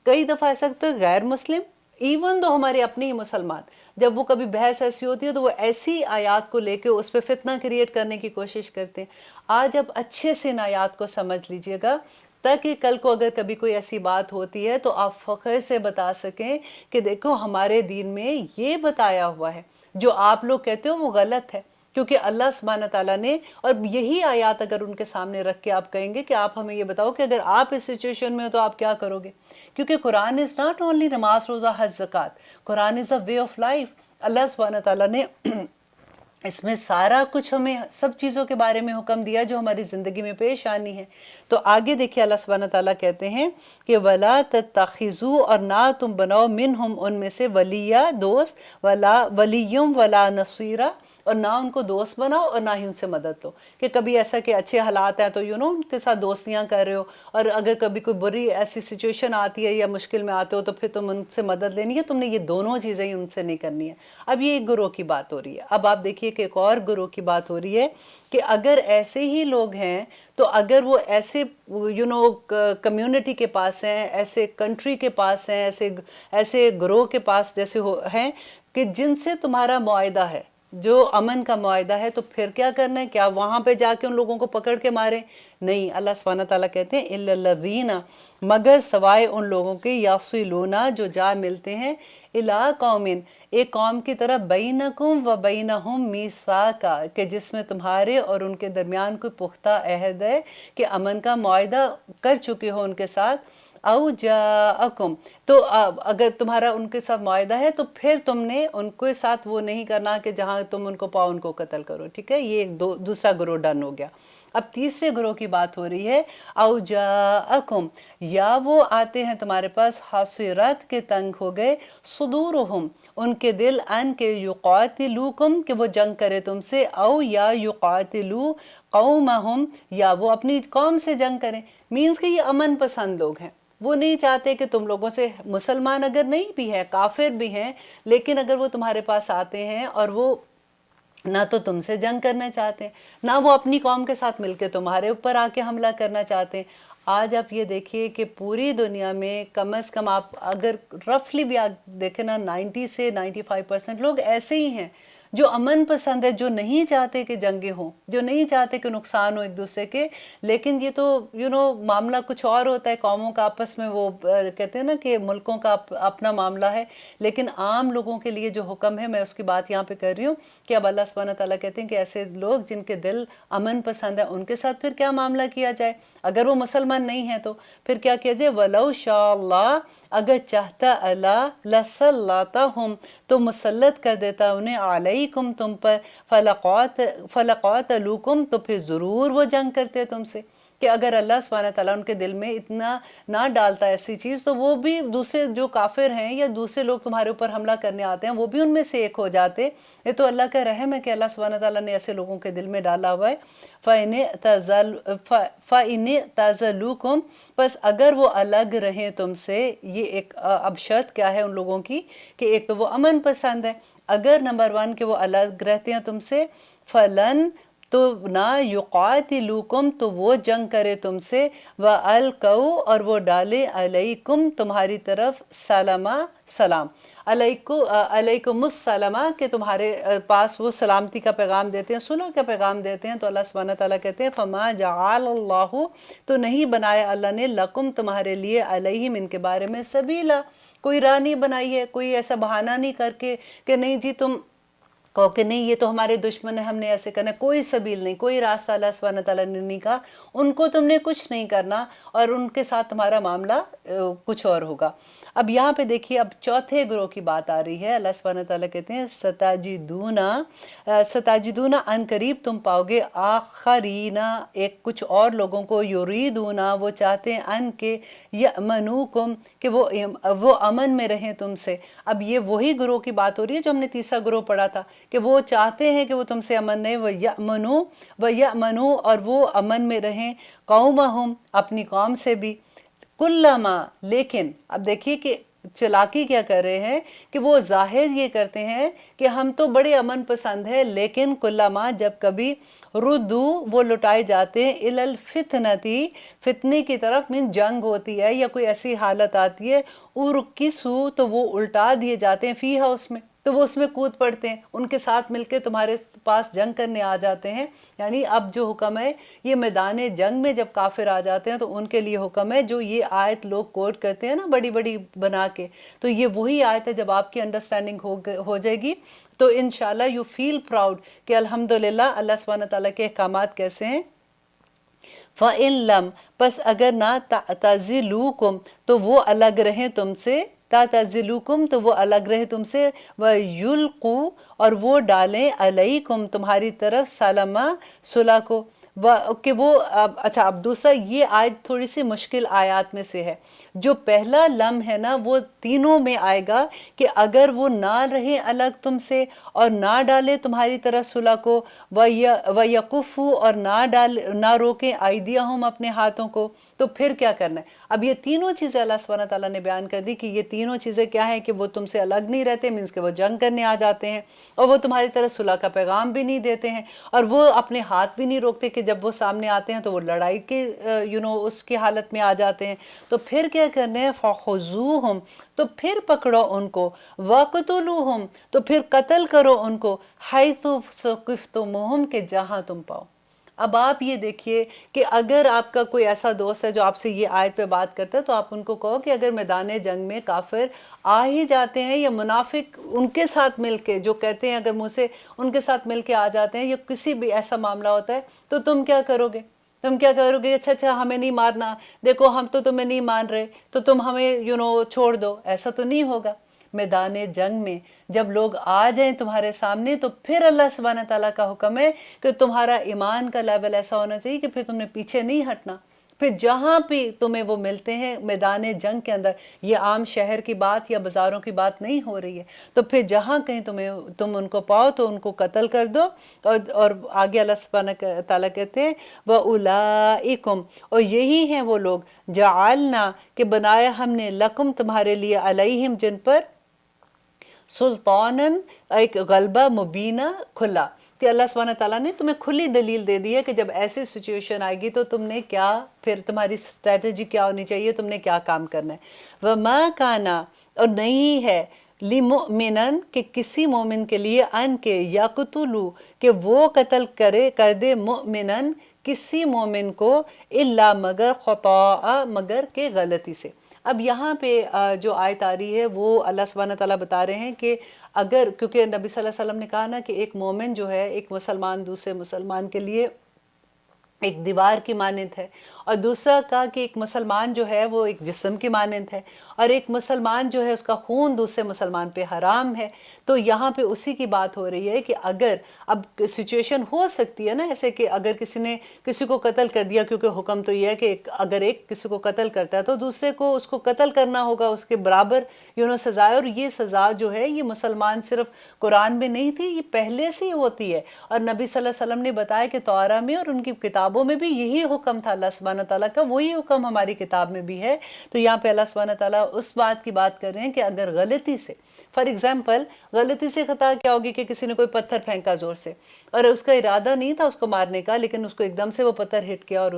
Speaker 2: کئی دفعہ ایسا تو غیر مسلم, ایون دو ہمارے اپنے ہی مسلمان, جب وہ کبھی بحث ایسی ہوتی ہے تو وہ ایسی آیات کو لے کے اس پہ فتنہ کریٹ کرنے کی کوشش کرتے ہیں. آج اب اچھے سے ان آیات کو سمجھ لیجئے گا, تاکہ کل کو اگر کبھی کوئی ایسی بات ہوتی ہے تو آپ فخر سے بتا سکیں کہ دیکھو ہمارے دین میں یہ بتایا ہوا ہے, جو آپ لوگ کہتے ہو وہ غلط ہے. کیونکہ اللہ سبحانہ تعالیٰ نے, اور یہی آیات اگر ان کے سامنے رکھ کے آپ کہیں گے کہ آپ ہمیں یہ بتاؤ کہ اگر آپ اس سچویشن میں ہو تو آپ کیا کرو گے, کیونکہ قرآن از ناٹ اونلی نماز, روزہ, حج, زکوٰۃ, قرآن از اے وے آف لائف. اللہ سبحانہ تعالیٰ نے اس میں سارا کچھ ہمیں سب چیزوں کے بارے میں حکم دیا جو ہماری زندگی میں پیش آنی ہے. تو آگے دیکھیے اللہ سبحانہ تعالیٰ کہتے ہیں کہ وَلَا تَتَّخِذُوا, اور نہ تم بناؤ, مِنْهُمْ, ان میں سے, وَلِيًّا, دوست, وَلَا وَلِيٌّ وَلَا نَصِيرًا, اور نہ ان کو دوست بناؤ اور نہ ہی ان سے مدد لو. کہ کبھی ایسا کہ اچھے حالات ہیں تو ان کے ساتھ دوستیاں کر رہے ہو, اور اگر کبھی کوئی بری ایسی سچویشن آتی ہے یا مشکل میں آتے ہو تو پھر تم ان سے مدد لینی ہے, تم نے یہ دونوں چیزیں ہی ان سے نہیں کرنی ہے. اب یہ ایک گروہ کی بات ہو رہی ہے. اب آپ دیکھیے کہ ایک اور گروہ کی بات ہو رہی ہے کہ اگر ایسے ہی لوگ ہیں, تو اگر وہ ایسے کمیونٹی کے پاس ہیں, ایسے کنٹری کے پاس ہیں, ایسے گروہ کے پاس جیسے ہیں کہ جن سے تمہارا معاہدہ ہے, جو امن کا معاہدہ ہے, تو پھر کیا کرنا ہے؟ کیا وہاں پہ جا کے ان لوگوں کو پکڑ کے مارے؟ نہیں. اللہ سبحانہ تعالیٰ کہتے ہیں إِلَّا الَّذِينَ, مگر سوائے ان لوگوں کے, يَصِلُونَ, جو جا ملتے ہیں, إِلَىٰ قَوْمٍ, ایک قوم کی طرف, بَيْنَكُمْ وَبَيْنَهُمْ مِيثَاقٌ, کہ جس میں تمہارے اور ان کے درمیان کوئی پختہ عہد ہے, کہ امن کا معاہدہ کر چکے ہو ان کے ساتھ. او جاءکم, تو اگر تمہارا ان کے ساتھ معاہدہ ہے تو پھر تم نے ان کے ساتھ وہ نہیں کرنا کہ جہاں تم ان کو پاؤ ان کو قتل کرو. ٹھیک ہے, یہ دوسرا گروہ ڈن ہو گیا. اب تیسرے گروہ کی بات ہو رہی ہے, او جاءکم, یا وہ آتے ہیں تمہارے پاس, حاصرت, کے تنگ ہو گئے, صدورہم, ان کے دل, ان کے, یقاتلوکم, کہ وہ جنگ کرے تم سے, او یا یقاتلو قومہم, یا وہ اپنی قوم سے جنگ کریں. مینز کہ یہ امن پسند لوگ ہیں, وہ نہیں چاہتے کہ تم لوگوں سے, مسلمان اگر نہیں بھی ہے, کافر بھی ہیں, لیکن اگر وہ تمہارے پاس آتے ہیں اور وہ نہ تو تم سے جنگ کرنا چاہتے ہیں، نہ وہ اپنی قوم کے ساتھ مل کے تمہارے اوپر آ کے حملہ کرنا چاہتے ہیں۔ آج آپ یہ دیکھیے کہ پوری دنیا میں کم از کم آپ اگر رفلی بھی آپ دیکھیں نا 90 سے 95% لوگ ایسے ہی ہیں جو امن پسند ہے، جو نہیں چاہتے کہ جنگیں ہوں، جو نہیں چاہتے کہ نقصان ہو ایک دوسرے کے۔ لیکن یہ تو معاملہ کچھ اور ہوتا ہے، قوموں کا آپس میں وہ کہتے ہیں نا کہ ملکوں کا اپنا معاملہ ہے، لیکن عام لوگوں کے لیے جو حکم ہے، میں اس کی بات یہاں پہ کر رہی ہوں کہ اب اللہ سبحانہ تعالیٰ کہتے ہیں کہ ایسے لوگ جن کے دل امن پسند ہے ان کے ساتھ پھر کیا معاملہ کیا جائے؟ اگر وہ مسلمان نہیں ہیں تو پھر کیا کیا جائے؟ وَلَوْ شَاءَ اللَّهُ، اگر چاہتا اللہ، لَسَلَّطَهُمْ، تو مسلط کر دیتا انہیں، علیکم، تم پر، فَلَقَاتَلُوكُمْ، تو پھر ضرور وہ جنگ کرتے تم سے۔ کہ اگر اللہ سبحانہ تعالیٰ ان کے دل میں اتنا نہ ڈالتا ایسی چیز، تو وہ بھی دوسرے جو کافر ہیں یا دوسرے لوگ تمہارے اوپر حملہ کرنے آتے ہیں وہ بھی ان میں سے ایک ہو جاتے۔ یہ تو اللہ کا رحم ہے کہ اللہ سبحانہ تعالیٰ نے ایسے لوگوں کے دل میں ڈالا ہوا ہے۔ فَإِنِ اعْتَزَلُوكُمْ، بس اگر وہ الگ رہیں تم سے، یہ ایک اب شرط کیا ہے ان لوگوں کی کہ ایک تو وہ امن پسند ہے، اگر نمبر 1 کہ وہ الگ رہتے ہیں تم سے، فَلَن، تو نہ، یقاتلوکم، تو وہ جنگ کرے تم سے، وَأَلْقَوْا، اور وہ ڈالے، علیکم، تمہاری طرف، سلام، علیکم السلامہ، کہ تمہارے پاس وہ سلامتی کا پیغام دیتے ہیں، صلح کا پیغام دیتے ہیں۔ تو اللہ سبحانہ تعالیٰ کہتے ہیں فَمَا جَعَلَ اللَّهُ، تو نہیں بنایا اللہ نے، لَكُمْ، تمہارے لیے، علیہم، ان کے بارے میں، سبیلا، کوئی راہ نہیں بنائی ہے، کوئی ایسا بہانہ نہیں کر کے کہ نہیں جی تم کہو کہ نہیں یہ تو ہمارے دشمن ہیں، ہم نے ایسے کرنا ہے۔ کوئی سبیل نہیں، کوئی راستہ اللہ سبحانہ تعالیٰ نے نہیں کہا ان کو تم نے کچھ نہیں کرنا، اور ان کے ساتھ تمہارا معاملہ کچھ اور ہوگا۔ اب یہاں پہ دیکھیے، اب چوتھے گروہ کی بات آ رہی ہے۔ اللہ سبحانہ تعالیٰ کہتے ہیں ستاجدون، ان قریب تم پاؤ گے، آخرین، ایک کچھ اور لوگوں کو، یریدون، وہ چاہتے ہیں، ان کے، یأمنوکم، کہ وہ امن میں رہیں تم سے۔ اب یہ وہی گروہ کی بات ہو رہی ہے جو ہم نے تیسرا گروہ پڑھا تھا کہ وہ چاہتے ہیں کہ وہ تم سے امن رہیں، وَيَأْمَنُوا، اور وہ امن میں رہیں، قومہم، اپنی قوم سے بھی، کلما، لیکن اب دیکھیے کہ چلاکی کیا کر رہے ہیں کہ وہ ظاہر یہ کرتے ہیں کہ ہم تو بڑے امن پسند ہیں، لیکن کلما، جب کبھی، ردو، وہ لٹائے جاتے ہیں، الی الفتنتی، فتنے کی طرف، من جنگ ہوتی ہے یا کوئی ایسی حالت آتی ہے، ارکسو، تو وہ الٹا دیے جاتے ہیں، فیہا، اس میں، تو وہ اس میں کود پڑتے ہیں، ان کے ساتھ مل کے تمہارے پاس جنگ کرنے آ جاتے ہیں۔ یعنی اب جو حکم ہے یہ میدان جنگ میں جب کافر آ جاتے ہیں تو ان کے لیے حکم ہے، جو یہ آیت لوگ کوٹ کرتے ہیں نا بڑی بڑی بنا کے، تو یہ وہی آیت ہے۔ جب آپ کی انڈرسٹینڈنگ ہو جائے گی تو انشاءاللہ یو فیل پراؤڈ کہ الحمدللہ اللہ سبحانہ تعالیٰ کے احکامات کیسے ہیں۔ فَإِن لَمْ، پس اگر نہ، تعتزلوکم، تو وہ الگ رہیں تم سے، تعتزلوکم، تو وہ الگ رہیں تم سے، وَيُلْقُوا، اور وہ ڈالیں، علیکم، تمہاری طرف، سلامہ، صلح کو، کہ وہ اچھا اب دوسرا، یہ آیت تھوڑی سی مشکل آیات میں سے ہے۔ جو پہلا لم ہے نا وہ تینوں میں آئے گا کہ اگر وہ نہ رہیں الگ تم سے اور نہ ڈالے تمہاری طرف صلح کو، وَيَكُفُّوا، اور نہ روکیں، ایدیہم، اپنے ہاتھوں کو، تو پھر کیا کرنا ہے؟ اب یہ تینوں چیزیں اللہ سبحانہ تعالیٰ نے بیان کر دی کہ یہ تینوں چیزیں کیا ہیں، کہ وہ تم سے الگ نہیں رہتے، مینس کہ وہ جنگ کرنے آ جاتے ہیں، اور وہ تمہاری طرف صلح کا پیغام بھی نہیں دیتے ہیں، اور وہ اپنے ہاتھ بھی نہیں روکتے کہ جب وہ سامنے آتے ہیں تو وہ لڑائی کے اس کی حالت میں آ جاتے ہیں۔ تو پھر کیا کرنے ہیں؟ فَخُذُوهُمْ، تو پھر پکڑو ان کو، وَاقْتُلُوهُمْ، تو پھر قتل کرو ان کو، حَيْثُ ثَقِفْتُمُوهُمْ، کہ جہاں تم پاؤ۔ اب آپ یہ دیکھیے کہ اگر آپ کا کوئی ایسا دوست ہے جو آپ سے یہ آیت پہ بات کرتا ہے تو آپ ان کو کہو کہ اگر میدان جنگ میں کافر آ ہی جاتے ہیں یا منافق ان کے ساتھ مل کے جو کہتے ہیں اگر منہ سے ان کے ساتھ مل کے آ جاتے ہیں یا کسی بھی ایسا معاملہ ہوتا ہے تو تم کیا کرو گے؟ تم کیا کرو گے؟ اچھا ہمیں نہیں مارنا، دیکھو ہم تو تمہیں نہیں مان رہے تو تم ہمیں چھوڑ دو، ایسا تو نہیں ہوگا۔ میدان جنگ میں جب لوگ آ جائیں تمہارے سامنے تو پھر اللہ سبحانہ تعالیٰ کا حکم ہے کہ تمہارا ایمان کا لیول ایسا ہونا چاہیے کہ پھر تم نے پیچھے نہیں ہٹنا، پھر جہاں بھی تمہیں وہ ملتے ہیں میدان جنگ کے اندر، یہ عام شہر کی بات یا بازاروں کی بات نہیں ہو رہی ہے، تو پھر جہاں کہیں تم ان کو پاؤ تو ان کو قتل کر دو۔ اور آگے اللہ سبحانہ تعالیٰ کہتے ہیں وَأُولَئِكُمْ، اور یہی ہیں وہ لوگ، جعلنا، کہ بنایا ہم نے، لکم، تمہارے لیے، علیہم، جن پر، سلطاناً، ایک غلبہ، مبینہ، کھلا، کہ اللہ سبحانہ تعالیٰ نے تمہیں کھلی دلیل دے دی ہے کہ جب ایسی سچویشن آئے گی تو تم نے کیا، پھر تمہاری اسٹریٹجی کیا ہونی چاہیے، تم نے کیا کام کرنا ہے۔ وَمَا كَانَ، اور نہیں ہے، لِمُؤْمِنًا، کہ کسی مومن کے لیے، ان کے یقتلوا، کہ وہ قتل کر دے، مؤمنًا، کسی مومن کو، الا، مگر، خطاء، مگر کہ غلطی سے۔ اب یہاں پہ جو آیت آ رہی ہے وہ اللہ سبحانہ تعالیٰ بتا رہے ہیں کہ اگر، کیونکہ نبی صلی اللہ علیہ وسلم نے کہا نا کہ ایک مومن جو ہے، ایک مسلمان دوسرے مسلمان کے لیے ایک دیوار کی مانند ہے، اور دوسرا کہا کہ ایک مسلمان جو ہے وہ ایک جسم کی مانند ہے، اور ایک مسلمان جو ہے اس کا خون دوسرے مسلمان پہ حرام ہے۔ تو یہاں پہ اسی کی بات ہو رہی ہے کہ اگر اب سچویشن ہو سکتی ہے نا ایسے کہ اگر کسی نے کسی کو قتل کر دیا، کیونکہ حکم تو یہ ہے کہ اگر ایک کسی کو قتل کرتا ہے تو دوسرے کو اس کو قتل کرنا ہوگا، اس کے برابر سزا ہے، اور یہ سزا جو ہے یہ مسلمان صرف قرآن میں نہیں تھی، یہ پہلے سے ہی ہوتی ہے، اور نبی صلی اللہ علیہ وسلم نے بتایا کہ توراہ میں اور ان کی کتابوں میں بھی یہی حکم تھا اللہ سبحانہ تعالیٰ کا، وہی حکم ہماری کتاب میں بھی ہے۔ تو یہاں پہ اللہ سبحانہ تعالیٰ اس بات کی بات کر رہے ہیں کہ اگر غلطی سے، فار ایگزامپل، غلطی سے خطا کیا ہوگی کہ کسی نے کوئی پتھر پھینکا زور سے، اور اس کا ارادہ نہیں تھا اس کو مارنے کا، لیکن اس کو ایک دم سے وہ پتھر ہٹ کیا اور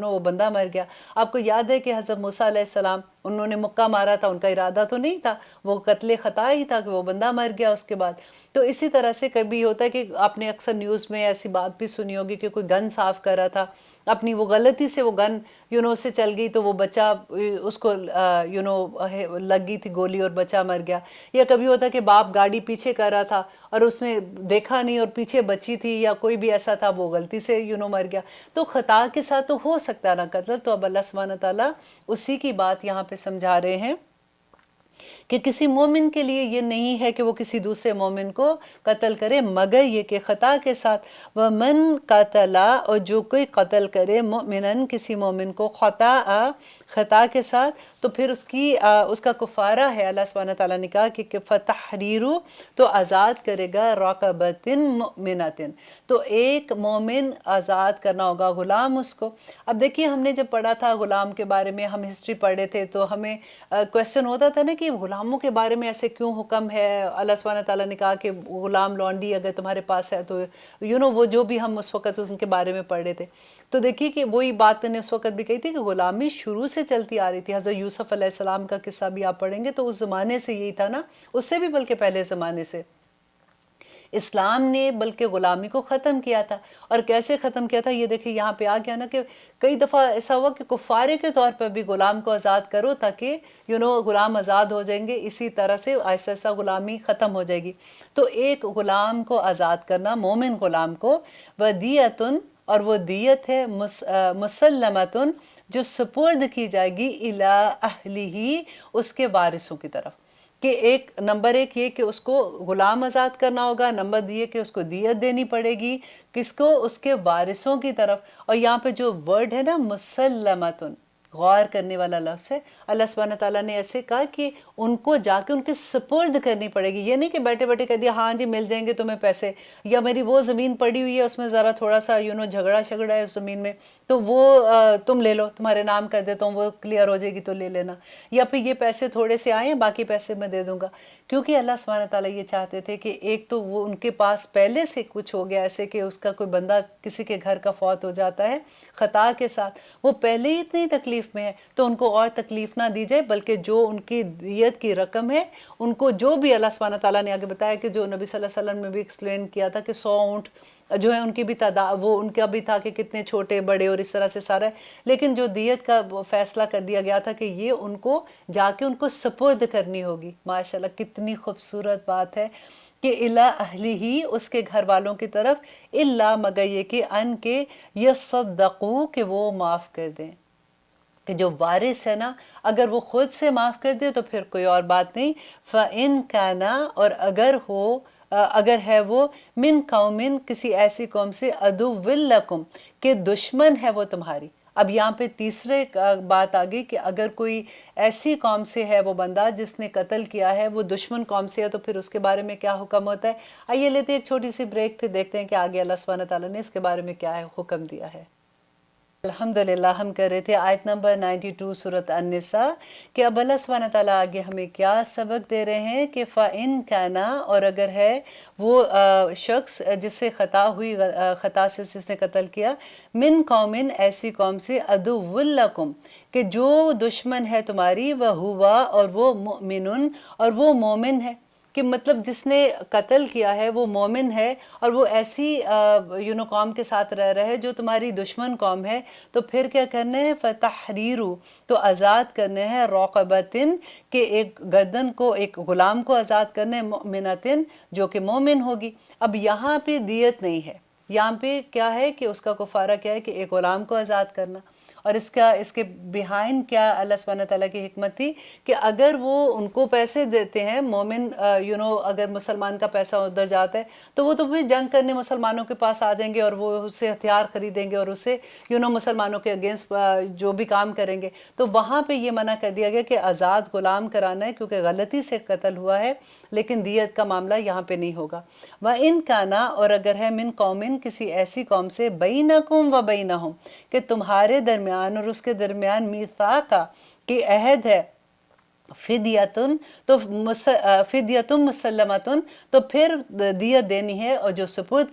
Speaker 2: وہ بندہ مر گیا۔ آپ کو یاد ہے کہ حضرت موسیٰ علیہ السلام، انہوں نے مکہ مارا تھا، ان کا ارادہ تو نہیں تھا، وہ قتل خطا ہی تھا کہ وہ بندہ مر گیا اس کے بعد۔ تو اسی طرح سے کبھی ہوتا ہے کہ آپ نے اکثر نیوز میں ایسی بات بھی سنی ہوگی کہ کوئی گن صاف کر رہا تھا، اپنی وہ غلطی سے وہ گن سے چل گئی تو وہ بچہ اس کو لگ گئی تھی گولی اور بچہ مر گیا۔ یا کبھی ہوتا ہے کہ باپ گاڑی پیچھے کر رہا تھا اور اس نے دیکھا نہیں اور پیچھے بچی تھی یا کوئی بھی ایسا تھا، وہ غلطی سے مر گیا۔ تو خطا کے ساتھ تو ہو سکتا ہے نا قتل۔ تو اب اللہ سبحانہ تعالیٰ اسی کی بات یہاں پہ سمجھا رہے ہیں کہ کسی مومن کے لیے یہ نہیں ہے کہ وہ کسی دوسرے مومن کو قتل کرے مگر یہ کہ خطا کے ساتھ۔ وَمَن قَتَلَ، اور جو کوئی قتل کرے، مؤمناً، کسی مومن کو، خطا کے ساتھ، تو پھر اس کا کفارہ ہے، اللہ سبحانہ تعالیٰ نے کہا کہ فَتَحْرِيرُ، تو آزاد کرے گا، رَقَبَةٍ مُؤْمِنَةٍ، تو ایک مومن آزاد کرنا ہوگا، غلام اس کو۔ اب دیکھیے ہم نے جب پڑھا تھا غلام کے بارے میں، ہم ہسٹری پڑھے تھے تو ہمیں کویسچن ہوتا تھا نا کہ غلاموں کے بارے میں ایسے کیوں حکم ہے؟ اللہ سبحانہ تعالیٰ نے کہا کہ غلام لونڈی اگر تمہارے پاس ہے تو وہ جو بھی ہم اس وقت ان کے بارے میں پڑھ رہے تھے، تو دیکھیے کہ وہی بات میں نے اس وقت بھی کہی تھی کہ غلامی شروع سے چلتی آ رہی تھی۔ حضرت یوسف علیہ السلام کا قصہ بھی آپ پڑھیں گے تو اس زمانے سے یہی تھا نا، اس سے بھی بلکہ پہلے زمانے سے اسلام نے بلکہ غلامی کو ختم کیا تھا۔ اور کیسے ختم کیا تھا یہ دیکھیں یہاں پہ آ گیا نا کہ کئی دفعہ ایسا ہوا کہ کفارے کے طور پر بھی غلام کو آزاد کرو تاکہ غلام آزاد ہو جائیں گے، اسی طرح سے آہستہ آہستہ غلامی ختم ہو جائے گی۔ تو ایک غلام کو آزاد کرنا، مومن غلام کو، وَدِيَةٌ، اور وہ دیت ہے، مسلمتن، جو سپرد کی جائے گی، الی اہلہ، اس کے وارثوں کی طرف۔ کہ نمبر ایک یہ کہ اس کو غلام آزاد کرنا ہوگا، نمبر یہ کہ اس کو دیت دینی پڑے گی، کس کو؟ اس کے وارثوں کی طرف۔ اور یہاں پہ جو ورڈ ہے نا مسلمتن، غور کرنے والا لفظ ہے، اللہ سبحانہ تعالیٰ نے ایسے کہا کہ ان کو جا کے ان کے سپرد کرنی پڑے گی۔ یہ نہیں کہ بیٹھے بیٹھے کہہ دیا ہاں جی مل جائیں گے تمہیں پیسے، یا میری وہ زمین پڑی ہوئی ہے اس میں ذرا تھوڑا سا جھگڑا ہے اس زمین میں تو وہ تم لے لو، تمہارے نام کر دیتا ہوں، وہ کلیئر ہو جائے گی تو لے لینا، یا پھر یہ پیسے تھوڑے سے آئے ہیں باقی پیسے میں دے دوں گا۔ کیونکہ اللہ سبحانہ تعالیٰ یہ چاہتے تھے کہ ایک تو وہ ان کے پاس پہلے سے کچھ ہو گیا ایسے کہ اس کا کوئی بندہ کسی کے گھر کا فوت ہو جاتا ہے خطا کے ساتھ، وہ پہلے ہی اتنی تکلیف میں ہے تو ان کو اور تکلیف نہ دی جائے، بلکہ جو ان کی دیت کی رقم ہے ان کو جو بھی اللہ سبحانہ تعالیٰ نے آگے بتایا کہ جو نبی صلی اللہ علیہ وسلم نے بھی ایکسپلین کیا تھا کہ 100 اونٹ جو ہے ان کی بھی تعداد، وہ ان کا بھی تھا کہ کتنے چھوٹے بڑے اور اس طرح سے سارا ہے، لیکن جو دیت کا فیصلہ کر دیا گیا تھا کہ یہ ان کو جا کے ان کو سپرد کرنی ہوگی۔ ماشاءاللہ کتنی خوبصورت بات ہے کہ الا اہلہ، اس کے گھر والوں کی طرف، الا مگر یہ کہ ان کے یصدقوا، کہ وہ معاف کر دیں، کہ جو وارث ہے نا اگر وہ خود سے معاف کر دے تو پھر کوئی اور بات نہیں۔ فَإِن كَانَ، اور اگر ہے وہ، من قومن، کسی ایسی قوم سے، عدو لکم، کہ دشمن ہے وہ تمہاری۔ اب یہاں پہ تیسرے بات آ گئی کہ اگر کوئی ایسی قوم سے ہے وہ بندہ جس نے قتل کیا ہے، وہ دشمن قوم سے ہے، تو پھر اس کے بارے میں کیا حکم ہوتا ہے؟ آئیے لیتے ہیں ایک چھوٹی سی بریک، پھر دیکھتے ہیں کہ آگے اللہ سبحانہ تعالیٰ نے اس کے بارے میں کیا ہے حکم دیا ہے۔ الحمدللہ ہم کر رہے تھے آیت نمبر 92 سورۃ النساء کہ اب اللہ سبحانہ تعالیٰ آگے ہمیں کیا سبق دے رہے ہیں کہ فَإِن كَانَ، اور اگر ہے وہ شخص جس سے خطا ہوئی، خطا سے جس نے قتل کیا، من قومن، ایسی قوم سے، عدو لکم، کہ جو دشمن ہے تمہاری، وہوا، اور وہ مؤمن، اور وہ مومن ہے، کہ مطلب جس نے قتل کیا ہے وہ مومن ہے اور وہ ایسی قوم کے ساتھ رہ رہا ہے جو تمہاری دشمن قوم ہے، تو پھر کیا کرنا ہے؟ فتحریرو، تو آزاد کرنے ہیں، رقبتن، کہ ایک گردن کو، ایک غلام کو آزاد کرنے، مؤمنتن، جو کہ مومن ہوگی۔ اب یہاں پہ دیت نہیں ہے، یہاں پہ کیا ہے کہ اس کا کفارہ کیا ہے کہ ایک غلام کو آزاد کرنا۔ اور اس کے بیہائنڈ کیا اللہ سبحانہ تعالیٰ کی حکمت تھی کہ اگر وہ ان کو پیسے دیتے ہیں، مومن اگر مسلمان کا پیسہ ادھر جاتا ہے تو وہ تو پھر جنگ کرنے مسلمانوں کے پاس آ جائیں گے اور وہ اس سے ہتھیار خریدیں گے اور اس سے مسلمانوں کے اگینسٹ جو بھی کام کریں گے۔ تو وہاں پہ یہ منع کر دیا گیا کہ آزاد غلام کرانا ہے، کیونکہ غلطی سے قتل ہوا ہے، لیکن دیت کا معاملہ یہاں پہ نہیں ہوگا۔ وَإِن كَانَ، اور اگر ہے، من قومن، کسی ایسی قوم سے، بینکم و بینہم، کہ تمہارے درمیان اور اس کے درمیان، میثاقا، کہ عہد ہے، فدیتن، تو فدیتن مسلمتن، تو پھر دیت دینی ہے اور جو سپرد